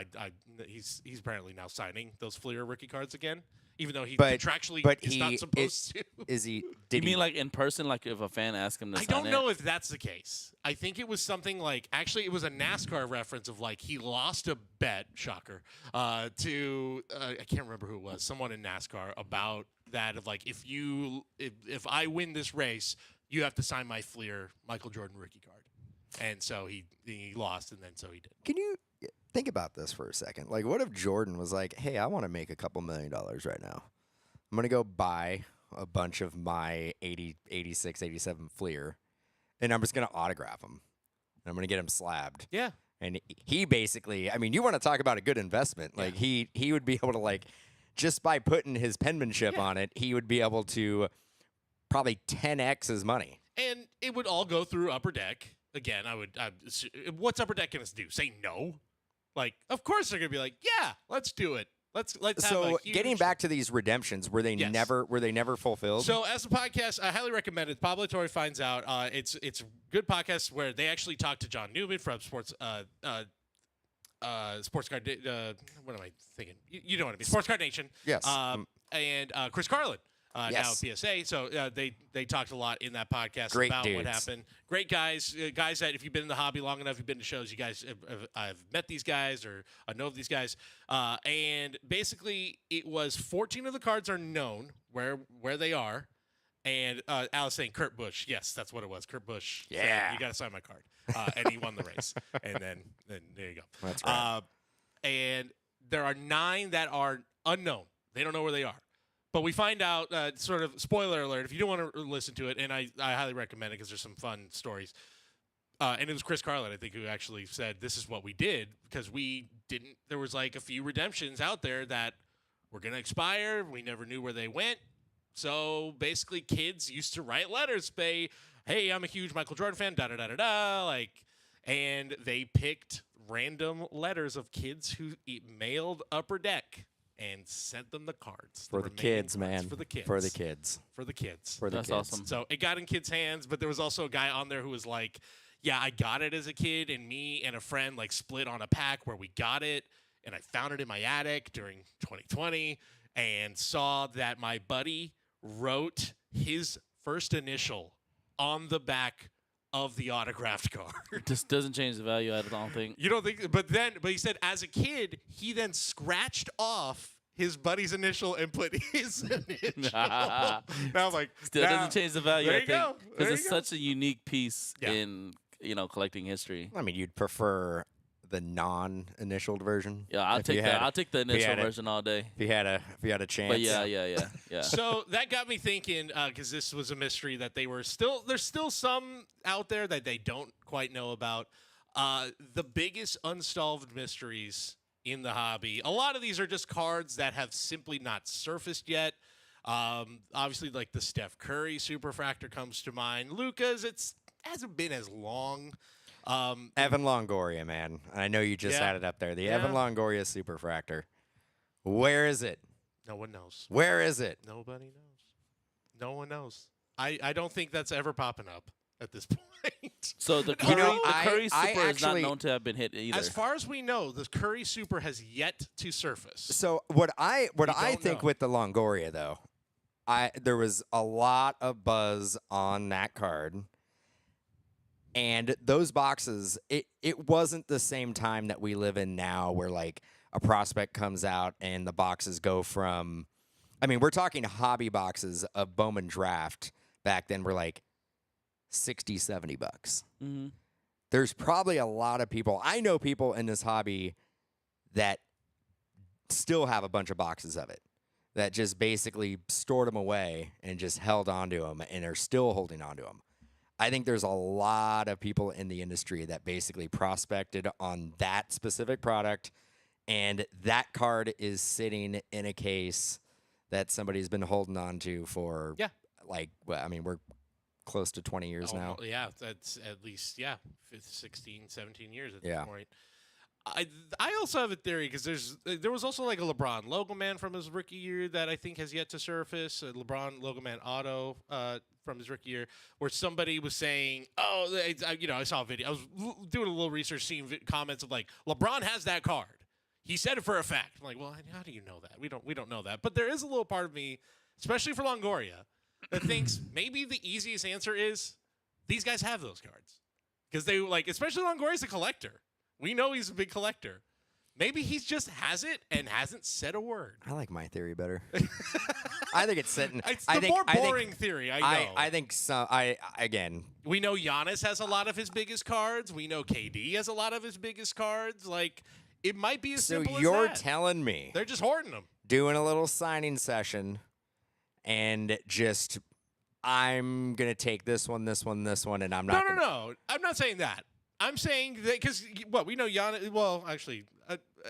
he's apparently now signing those Fleer rookie cards again, even though he contractually is not supposed to. Is he? You mean like in person, like if a fan asked him to I sign don't know if that's the case. I think it was something like, actually, it was a NASCAR reference of like he lost a bet, shocker, to I can't remember who it was, someone in NASCAR, about that of like, if I win this race, you have to sign my Fleer Michael Jordan rookie card. And so he lost, and then so he did. Can you think about this for a second? Like, what if Jordan was like, hey, I want to make a couple $1 million right now. I'm going to go buy a bunch of my 80, 86, 87 Fleer, and I'm just going to autograph them. And I'm going to get them slabbed. Yeah. And he basically, I mean, you want to talk about a good investment. Like, he would be able to, like, just by putting his penmanship on it, he would be able to probably 10x his money. And it would all go through Upper Deck. Again, what's Upper Deck going to do? Say no? Like, of course they're going to be like, yeah, let's do it. Let's have a huge... getting back to these redemptions, were they never fulfilled? So as a podcast, I highly recommend it. Pablo Torre Finds Out. It's a good podcast where they actually talk to John Newman from Sports Card. What am I thinking? You know what I mean? Sports Card Nation. Yes. And Chris Carlin. Yes. Now at PSA. So they talked a lot in that podcast Great about dudes. what happened. Great guys. Guys that if you've been in the hobby long enough, you've been to shows, you guys I've met these guys or I know of these guys. And basically it was 14 of the cards are known where they are. And Alice saying Kurt Busch. Yes, that's what it was. Kurt Busch. Yeah. You got to sign my card. And he won the race. And then there you go. That's right. And there are 9 that are unknown. They don't know where they are. But we find out, sort of, spoiler alert, if you don't want to listen to it, and I highly recommend it because there's some fun stories. And it was Chris Carlin, I think, who actually said, this is what we did, because there was like a few redemptions out there that were going to expire. We never knew where they went. So basically, kids used to write letters, say, hey, I'm a huge Michael Jordan fan, da-da-da-da-da, like, and they picked random letters of kids who mailed Upper Deck and sent them the cards. For the kids, man. For the kids. For the kids. For the kids. For the That's kids. awesome. So it got in kids' hands, but there was also a guy on there who was like, yeah, I got it as a kid, and me and a friend like split on a pack where we got it, and I found it in my attic during 2020 and saw that my buddy wrote his first initial on the back of the autographed card. This doesn't change the value, I don't think. You don't think? But he said as a kid, he then scratched off his buddy's initial and put his initial. Now I'm like, Still doesn't change the value, there I you think. go. Because it's such a unique piece Yeah. in, collecting history. I mean, you'd prefer the non-initialed version. Yeah, I'll take the initial version all day. If you had a chance. But yeah. So that got me thinking, because this was a mystery that there's still some out there that they don't quite know about. The biggest unsolved mysteries in the hobby. A lot of these are just cards that have simply not surfaced yet. Obviously, like the Steph Curry Superfractor comes to mind. Luka's, hasn't been as long. Evan Longoria, man. I know you just had it up there. The Evan Longoria Superfractor. Where is it? No one knows. Where is it? Nobody knows. No one knows. I don't think that's ever popping up at this point. So the Curry Super is not actually, known to have been hit either. As far as we know, the Curry Super has yet to surface. So what I think know. with the Longoria though, there was a lot of buzz on that card. And those boxes, it wasn't the same time that we live in now where, like, a prospect comes out and the boxes go from, I mean, we're talking hobby boxes of Bowman Draft back then were, like, $60, $70. Mm-hmm. There's probably a lot of people, I know people in this hobby that still have a bunch of boxes of it, that just basically stored them away and just held onto them and are still holding onto them. I think there's a lot of people in the industry that basically prospected on that specific product, and that card is sitting in a case that somebody's been holding on to for, we're close to 20 years now. Yeah, that's at least, 16, 17 years at this point. I also have a theory because there was also like a LeBron logo man from his rookie year that I think has yet to surface. A LeBron logo man auto from his rookie year, where somebody was saying, "Oh, I saw a video. I was doing a little research, seeing comments of like LeBron has that card. He said it for a fact." I'm like, well, how do you know that? We don't know that. But there is a little part of me, especially for Longoria, that thinks maybe the easiest answer is these guys have those cards because they like, especially Longoria's a collector. We know he's a big collector. Maybe he just has it and hasn't said a word. I like my theory better. I think it's sitting. It's the more boring theory. I know. I think so. Again. We know Giannis has a lot of his biggest cards. We know KD has a lot of his biggest cards. Like, it might be as simple as that. So you're telling me they're just hoarding them, doing a little signing session, and just I'm gonna take this one, and I'm not. No. I'm not saying that. I'm saying that because we know Giannis. Well, actually,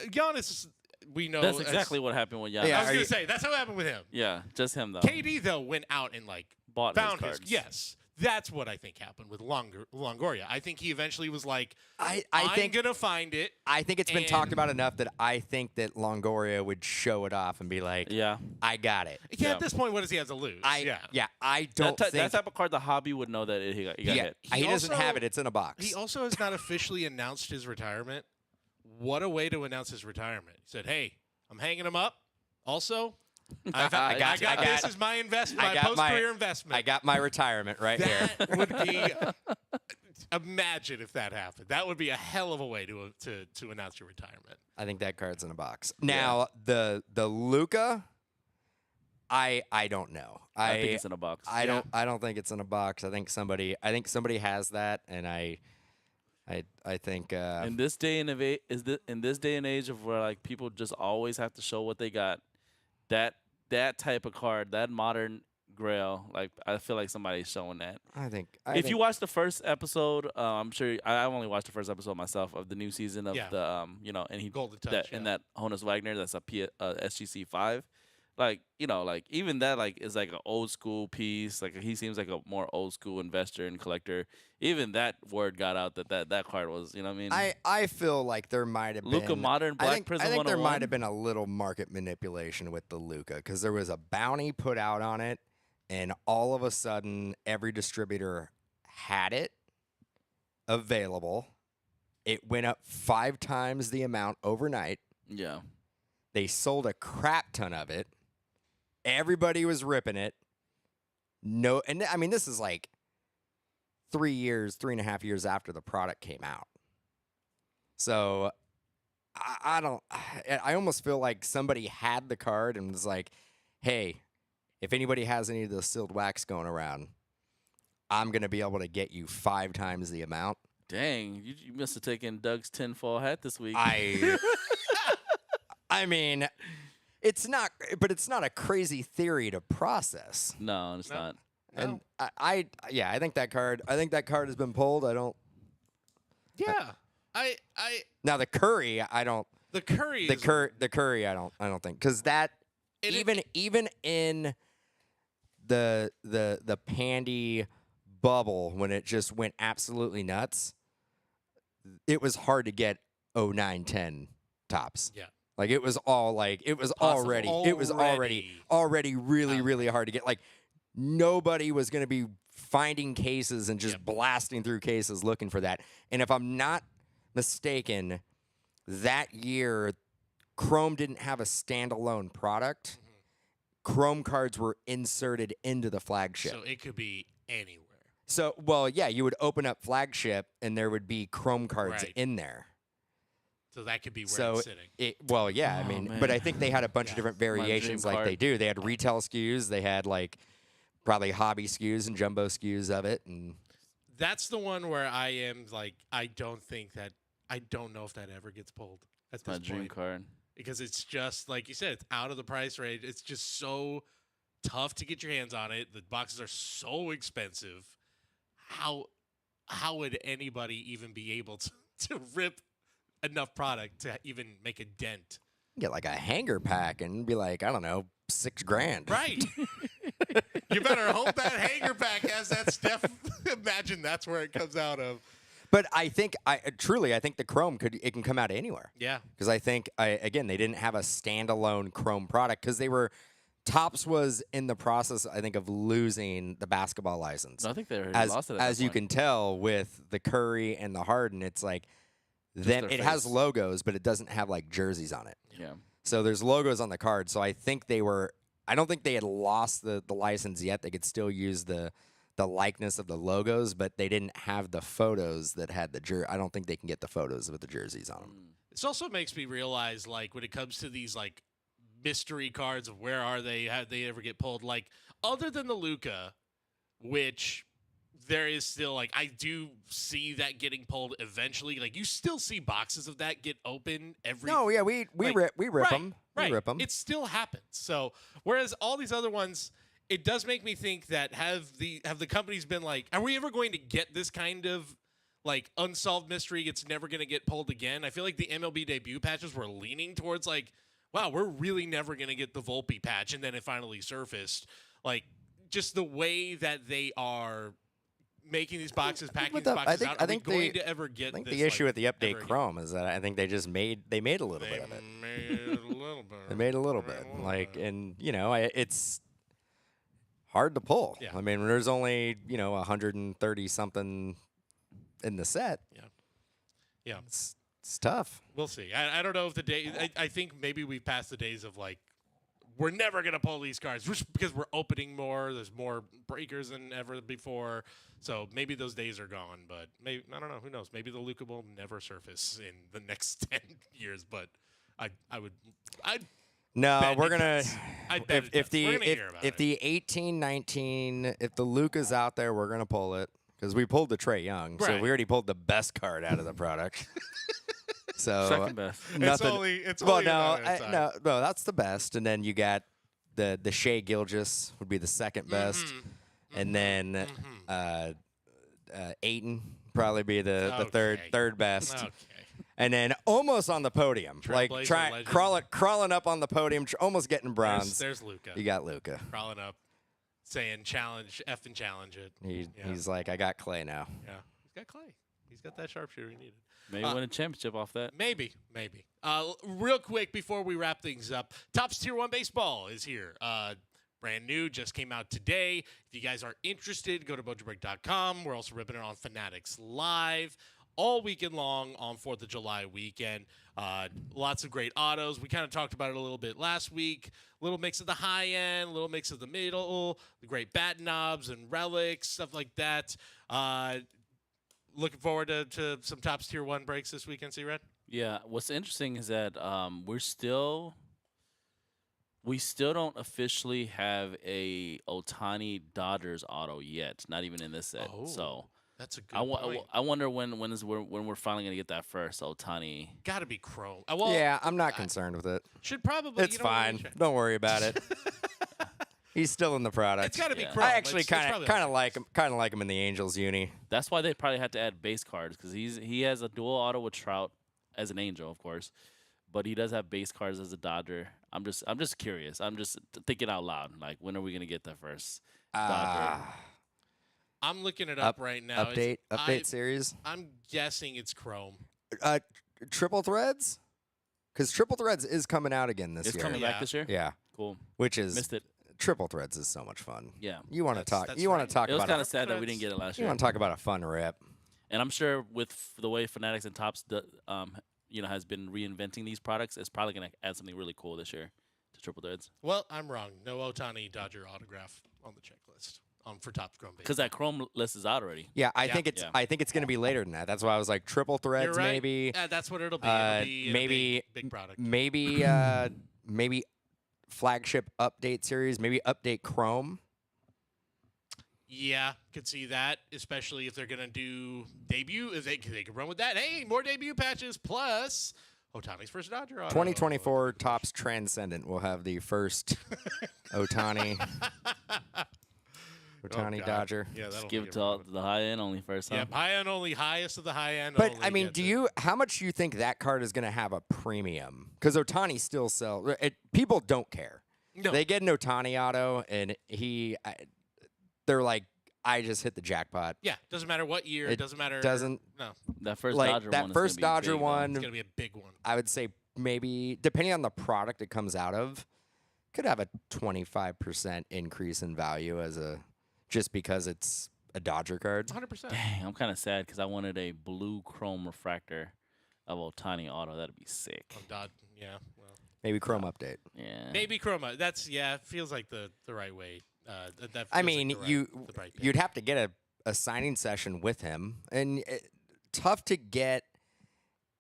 Giannis. We know that's exactly what happened with Giannis. Yeah, I was gonna say that's how it happened with him. Yeah, just him though. KD though went out and like bought found his cards. Yes, that's what I think happened with Longoria. I think he eventually was like, I'm gonna find it. I think it's been talked about enough that I think that Longoria would show it off and be like, yeah, I got it. Yeah, at this point, what does he have to lose? I don't think that type of card the hobby would know that he got hit. He doesn't have it. It's in a box. He also has not officially announced his retirement. What a way to announce his retirement. He said, hey, I'm hanging him up. Also, I got this as my investment, my post-career investment. I got my retirement right here. That would be, imagine if that happened. That would be a hell of a way to announce your retirement. I think that card's in a box. Now, the Luka, I don't know. I think it's in a box. I don't think it's in a box. I think somebody has that, and I think in this day and age of where like people just always have to show what they got, that type of card, that modern grail, like I feel like somebody's showing that. If you watch the first episode, I'm sure I've only watched the first episode myself of the new season of the and he Golden Touch, and that Honus Wagner, that's a SGC 5. Like, like even that like is like an old school piece. Like he seems like a more old school investor and collector. Even that word got out that card was, you know what I mean? I feel like there might have been Luka Modern Black Prism 101. I think there might have been a little market manipulation with the Luka because there was a bounty put out on it, and all of a sudden every distributor had it available. It went up 5 times the amount overnight. Yeah. They sold a crap ton of it. Everybody was ripping it. No, and I mean, this is like 3.5 years after the product came out. So I almost feel like somebody had the card and was like, hey, if anybody has any of the sealed wax going around, I'm going to be able to get you 5 times the amount. Dang, you must have taken Doug's tinfoil hat this week. I mean, it's not a crazy theory to process. No, it's not. And I think that card has been pulled. I don't. Yeah, Now the Curry, I don't. The Curry. The Curry, I don't think because that even in the Pandy bubble when it just went absolutely nuts, it was hard to get 09-10 tops. Yeah. Like it was already really hard to get. Like nobody was going to be finding cases and just blasting through cases looking for that. And if I'm not mistaken, that year Chrome didn't have a standalone product. Mm-hmm. Chrome cards were inserted into the flagship. So it could be anywhere. So, well, yeah, you would open up flagship and there would be Chrome cards in there. So that could be where it's sitting. I mean, but I think they had a bunch of different variations like they do. They had retail SKUs. They had like probably hobby SKUs and jumbo SKUs of it. And that's the one where I am like, I don't know if that ever gets pulled at this my dream point. card. Because it's just, like you said, it's out of the price range. It's just so tough to get your hands on it. The boxes are so expensive. How would anybody even be able to rip enough product to even make a dent? Get like a hanger pack and be like, I don't know, $6,000. Right. You better hope that hanger pack has that stuff. Imagine that's where it comes out of. But I think I think the Chrome can come out anywhere. Yeah. Because I think again they didn't have a standalone Chrome product because Topps was in the process, I think, of losing the basketball license. I think they already as lost it. At as that you point. can tell with the Curry and the Harden, it's like then their it has face. logos, but it doesn't have like jerseys on it. Yeah. So there's logos on the card. So I think I don't think they had lost the license yet. They could still use the likeness of the logos, but they didn't have the photos that had the I don't think they can get the photos with the jerseys on them. This also makes me realize, like, when it comes to these, like, mystery cards of where are they, how they ever get pulled, like, other than the Luka, which there is still, like, I do see that getting pulled eventually. Like, you still see boxes of that get open every. No, yeah, we like, rip right, them. Right. We rip them. It still happens. So whereas all these other ones, it does make me think that have the companies been like, are we ever going to get this kind of like unsolved mystery? It's never going to get pulled again. I feel like the MLB debut patches were leaning towards like, wow, we're really never going to get the Volpe patch, and then it finally surfaced. Like just the way that they are making these boxes, packing these boxes out. Are we going to ever get? I think this, the issue like, with the update ever Chrome is that I think they just made a little bit of it. Made a little bit. They made a little bit, like, and it's hard to pull. Yeah. I mean, there's only 130 something in the set. Yeah. It's tough. We'll see. I don't know if the day. I think maybe we've passed the days of like we're never gonna pull these cards just because we're opening more. There's more breakers than ever before. So maybe those days are gone. But maybe I don't know. Who knows? Maybe the Luka will never surface in the next 10 years. But I'd No, bet we're it gonna does. I'd bet it does. We're gonna hear about if it. the 18-19, if the Luka's out there, we're gonna pull it because we pulled the Trae Young, so Right. we already pulled the best card out of the product. So Second best. nothing. It's well, only a no, matter of time. no, that's the best, and then you got the Shea Gilgeous would be the second best, and then Ayton probably be the third best. Okay. And then almost on the podium, like Trailblazer legend. crawling up on the podium, almost getting bronze. There's Luka You got Luka. crawling up, saying challenge, F and challenge it. He's like, I got Clay now. Yeah, he's got Clay. He's got that sharpshooter he needed. Maybe win a championship off that. Maybe. Real quick before we wrap things up, Topps Tier 1 Baseball is here. Brand new, just came out today. If you guys are interested, go to Mojobreak.com. We're also ripping it on Fanatics Live all weekend long on 4th of July weekend. Lots of great autos. We kind of talked about it a little bit last week. Little mix of the high end, little mix of the middle, the great bat knobs and relics, stuff like that. Looking forward to some Topps Tier 1 breaks this weekend, C-Rad? Yeah. What's interesting is that we still don't officially have a Ohtani Dodgers auto yet. Not even in this set. Oh, so that's a good point. I wonder when we're finally gonna get that first Ohtani. Got to be Chrome. Well, Yeah, I'm not concerned with it. should probably. It's fine. Don't worry about it. He's still in the product. It's got to be Yeah. Chrome. I actually It's kind probably of like him. Kind of like him in the Angels uni. That's why they probably had to add base cards because he has a dual auto with Trout as an Angel, of course, but he does have base cards as a Dodger. I'm just curious. I'm just thinking out loud. Like, when are we gonna get that first Dodger? I'm looking it up right now. Update series. I'm guessing it's Chrome. Triple Threads, because Triple Threads is coming out again this It's year. coming Yeah. back this year. Yeah, Cool. which is Missed it. Triple Threads is so much fun. Yeah. You want to That's- talk? that's You want right. to talk It was about? kind of sad that we didn't get it last You year. want to talk about a fun rip? And I'm sure with the way Fanatics and Topps, has been reinventing these products, it's probably going to add something really cool this year to Triple Threads. Well, I'm wrong. No Ohtani Dodger autograph on the checklist for Topps Chrome Baseball. Because that Chrome list is out already. Yeah, I Yeah. think it's. Yeah. I think it's going to be later than that. That's why I was like Triple Threads, You're right. maybe. Yeah, that's what it'll be. It'll be in a maybe big product. maybe maybe flagship update series. Maybe update Chrome. Yeah, could see that, especially if they're gonna do debut. If they could run with that. Hey, more debut patches plus Ohtani's first Dodger auto. 2024 Topps Transcendent will have the first Ohtani Oh, God. Dodger. Yeah, that'll Just give be it a to fun one. the high end only first. Huh? Yeah, high end only, highest of the high end. But only I mean, gets it. how much do you think that card is going to have a premium? Because Ohtani still sells. People don't care. No. They get an Ohtani auto, and they're like, I just hit the jackpot. Yeah, doesn't matter what year. It doesn't matter. Doesn't No, That first like Dodger that one. first is gonna be Dodger big, though. one. it's gonna be a big one. I would say maybe depending on the product it comes out of, could have a 25% increase in value just because it's a Dodger card. 100%. Dang, I'm kind of sad because I wanted a blue chrome refractor of Ohtani auto. That'd be sick. Yeah. Well, Maybe Chrome update. Yeah. maybe Chroma. It feels like the right way. That I feels mean, like the right pick. you'd have to get a signing session with him, and tough to get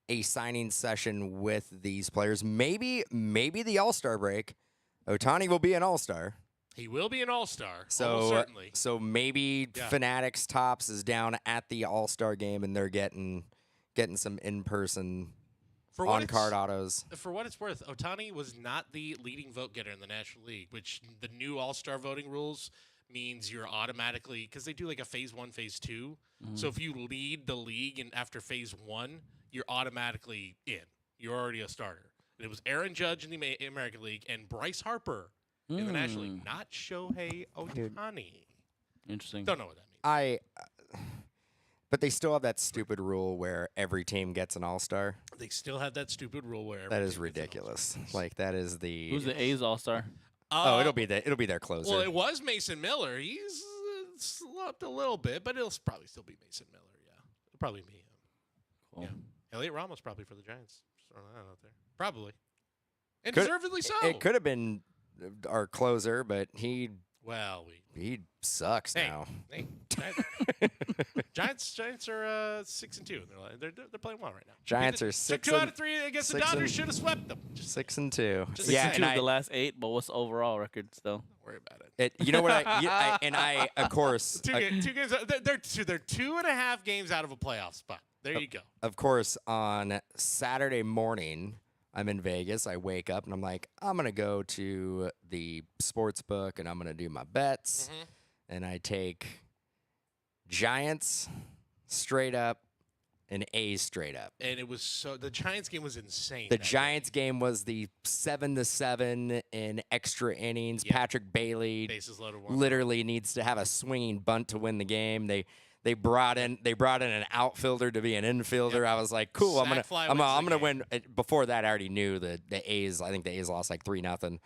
a signing session with these players. Maybe the All-Star break. Ohtani will be an All-Star. He will be an All-Star. So certainly. So maybe Yeah. Fanatics Tops is down at the All-Star game, and they're getting some in-person For what on-card autos. For what it's worth, Ohtani was not the leading vote getter in the National League, which the new All-Star voting rules means you're automatically, because they do like a phase 1, phase 2. So if you lead the league after phase 1, you're automatically in. You're already a starter. And it was Aaron Judge in the American League and Bryce Harper in the National League, not Shohei Ohtani. Interesting. Don't know what that means. But they still have that stupid rule where every team gets an All-Star. They still have that stupid rule where That every is team gets an ridiculous. All-Star. Like that is the Who's the A's All-Star? it'll be their closer. Well, it was Mason Miller. He's slumped a little bit, but it'll probably still be Mason Miller. Yeah, it'll probably be him. Cool. Yeah, Elliot Ramos probably for the Giants. Just throwing that out there. Probably, and Could- deservedly so. It could have been our closer, but he Well, sucks hey, now. hey, Giants are 6-2. They're playing well right now. Giants are Took 6 2 out of 3 against the 6 Dodgers. and- Should have swept them. Just 6-2. Just Yeah, six two and of the last 8, but what's the overall record still? don't worry about it. You know what I of course Two games. They're 2.5 games out of a playoff spot. There you go. of course on Saturday morning I'm in Vegas. I wake up and I'm like, I'm gonna go to the sports book and I'm gonna do my bets. Mm-hmm. And I take Giants straight up and A's straight up. And it was the Giants game was insane. The that Giants game was the 7-7 in extra innings. Yep. Patrick Bailey bases loaded one. literally needs to have a swinging bunt to win the game. They brought in an outfielder to be an infielder. Yep. I was like, cool. Sack fly I'm wins the gonna game. win. Before that, I already knew the A's. I think the A's lost like 3-0.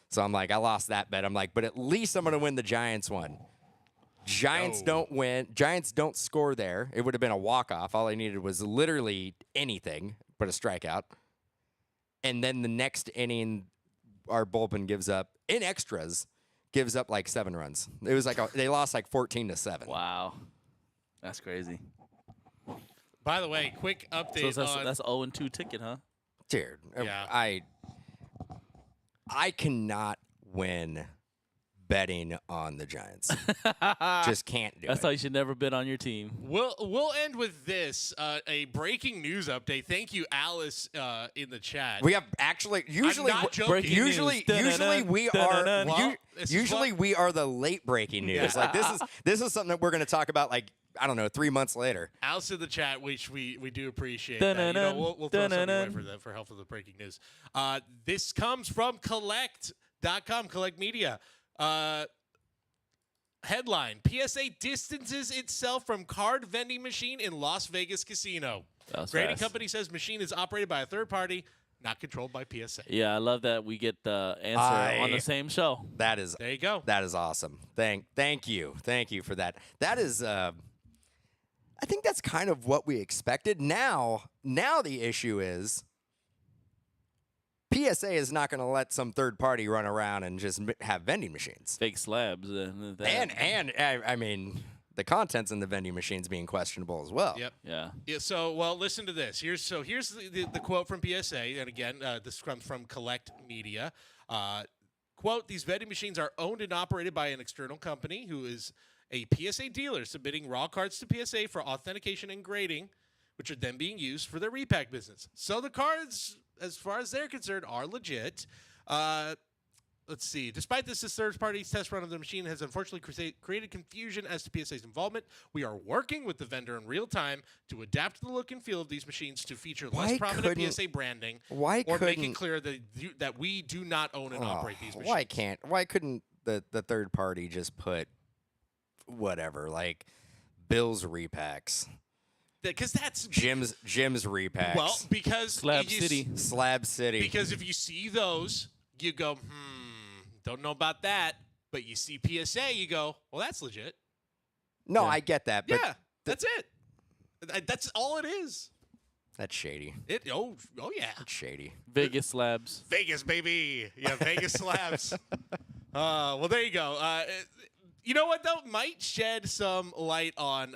So I'm like, I lost that bet. I'm like, but at least I'm gonna win the Giants one. Giants No. don't win. Giants don't score there. It would have been a walk-off. All I needed was literally anything but a strikeout. And then the next inning, our bullpen gives up, in extras, gives up like 7 runs. It was like they lost like 14-7. Wow. That's crazy. By the way, quick update So on that's 0-2 ticket, huh? Dude, Yeah. I cannot win betting on the Giants. Just can't do That's it. why you should never bet on your team. We'll end with this a breaking news update. Thank you, Alice, in the chat. We have actually usually not joking. Breaking usually news. usually we Dun-dun-dun. are Well, u- this is usually what- we are the late breaking news. Yeah. Like this is something that we're going to talk about like I don't know 3 months later. Alice in the chat, which we do appreciate that. You know, Dun-dun-dun. we'll throw something away Dun-dun-dun. for help with the breaking news. This comes from Collect.com, Collect Media. Headline: PSA distances itself from card vending machine in Las Vegas casino. That was Grading fast. company says machine is operated by a third party, not controlled by PSA. Yeah, I love that we get the answer on the same show. That is There you go. awesome. Thank you for that. That is I think that's kind of what we expected. Now the issue is PSA is not going to let some third party run around and just have vending machines. Fake slabs. And I mean the contents in the vending machines being questionable as well. Yep. Yeah. Yeah, so, well, listen to this. Here's the quote from PSA, and again, this comes from Collect Media. Quote: These vending machines are owned and operated by an external company who is a PSA dealer submitting raw cards to PSA for authentication and grading, which are then being used for their repack business. So the cards, as far as they're concerned, are legit. Let's see. Despite this third-party test run of the machine has unfortunately created confusion as to PSA's involvement. We are working with the vendor in real time to adapt the look and feel of these machines to feature less Why prominent couldn't- PSA branding, Why or make couldn't it clear that we do not own and operate these machines. Why couldn't the third party just put whatever, like Bill's repacks, Because that's Jim's repacks. well, because Slab you City. Slab City. Because if you see those, you go, don't know about that. But you see PSA, you go, well, that's legit. no, Yeah. I get that, but Yeah, that's it. That's all it is. that's shady. Oh yeah. That's shady. Vegas slabs. Vegas, baby. Yeah, Vegas slabs. Well, there you go. You know what, though? Might shed some light on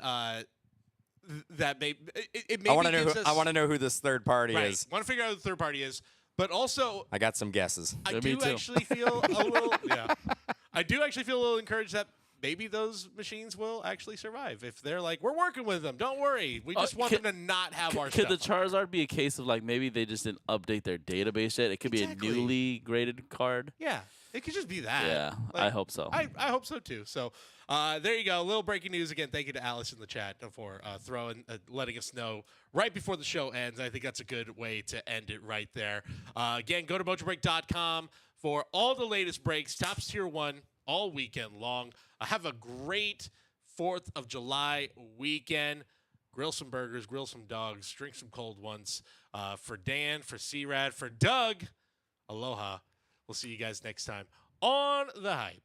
that. It maybe I want to know. gives us, I want to know who this third party right. is. Want to figure out who the third party is. But also, I got some guesses. I Yeah, me do too. actually feel a little. Yeah, I do actually feel a little encouraged that maybe those machines will actually survive. If they're like, we're working with them, don't worry. We just want them to not have our Could the stuff. Charizard be a case of like maybe they just didn't update their database yet? It could Exactly. be a newly graded card. Yeah, it could just be that. Yeah, Like, I hope so. I hope so too. So there you go. A little breaking news again. Thank you to Alice in the chat for letting us know right before the show ends. I think that's a good way to end it right there. Again, go to mojobreak.com for all the latest breaks. Tops Tier 1 all weekend long. Have a great 4th of July weekend. Grill some burgers, grill some dogs, drink some cold ones. For Dan, for C-Rad, for Doug, aloha. We'll see you guys next time on The Hype.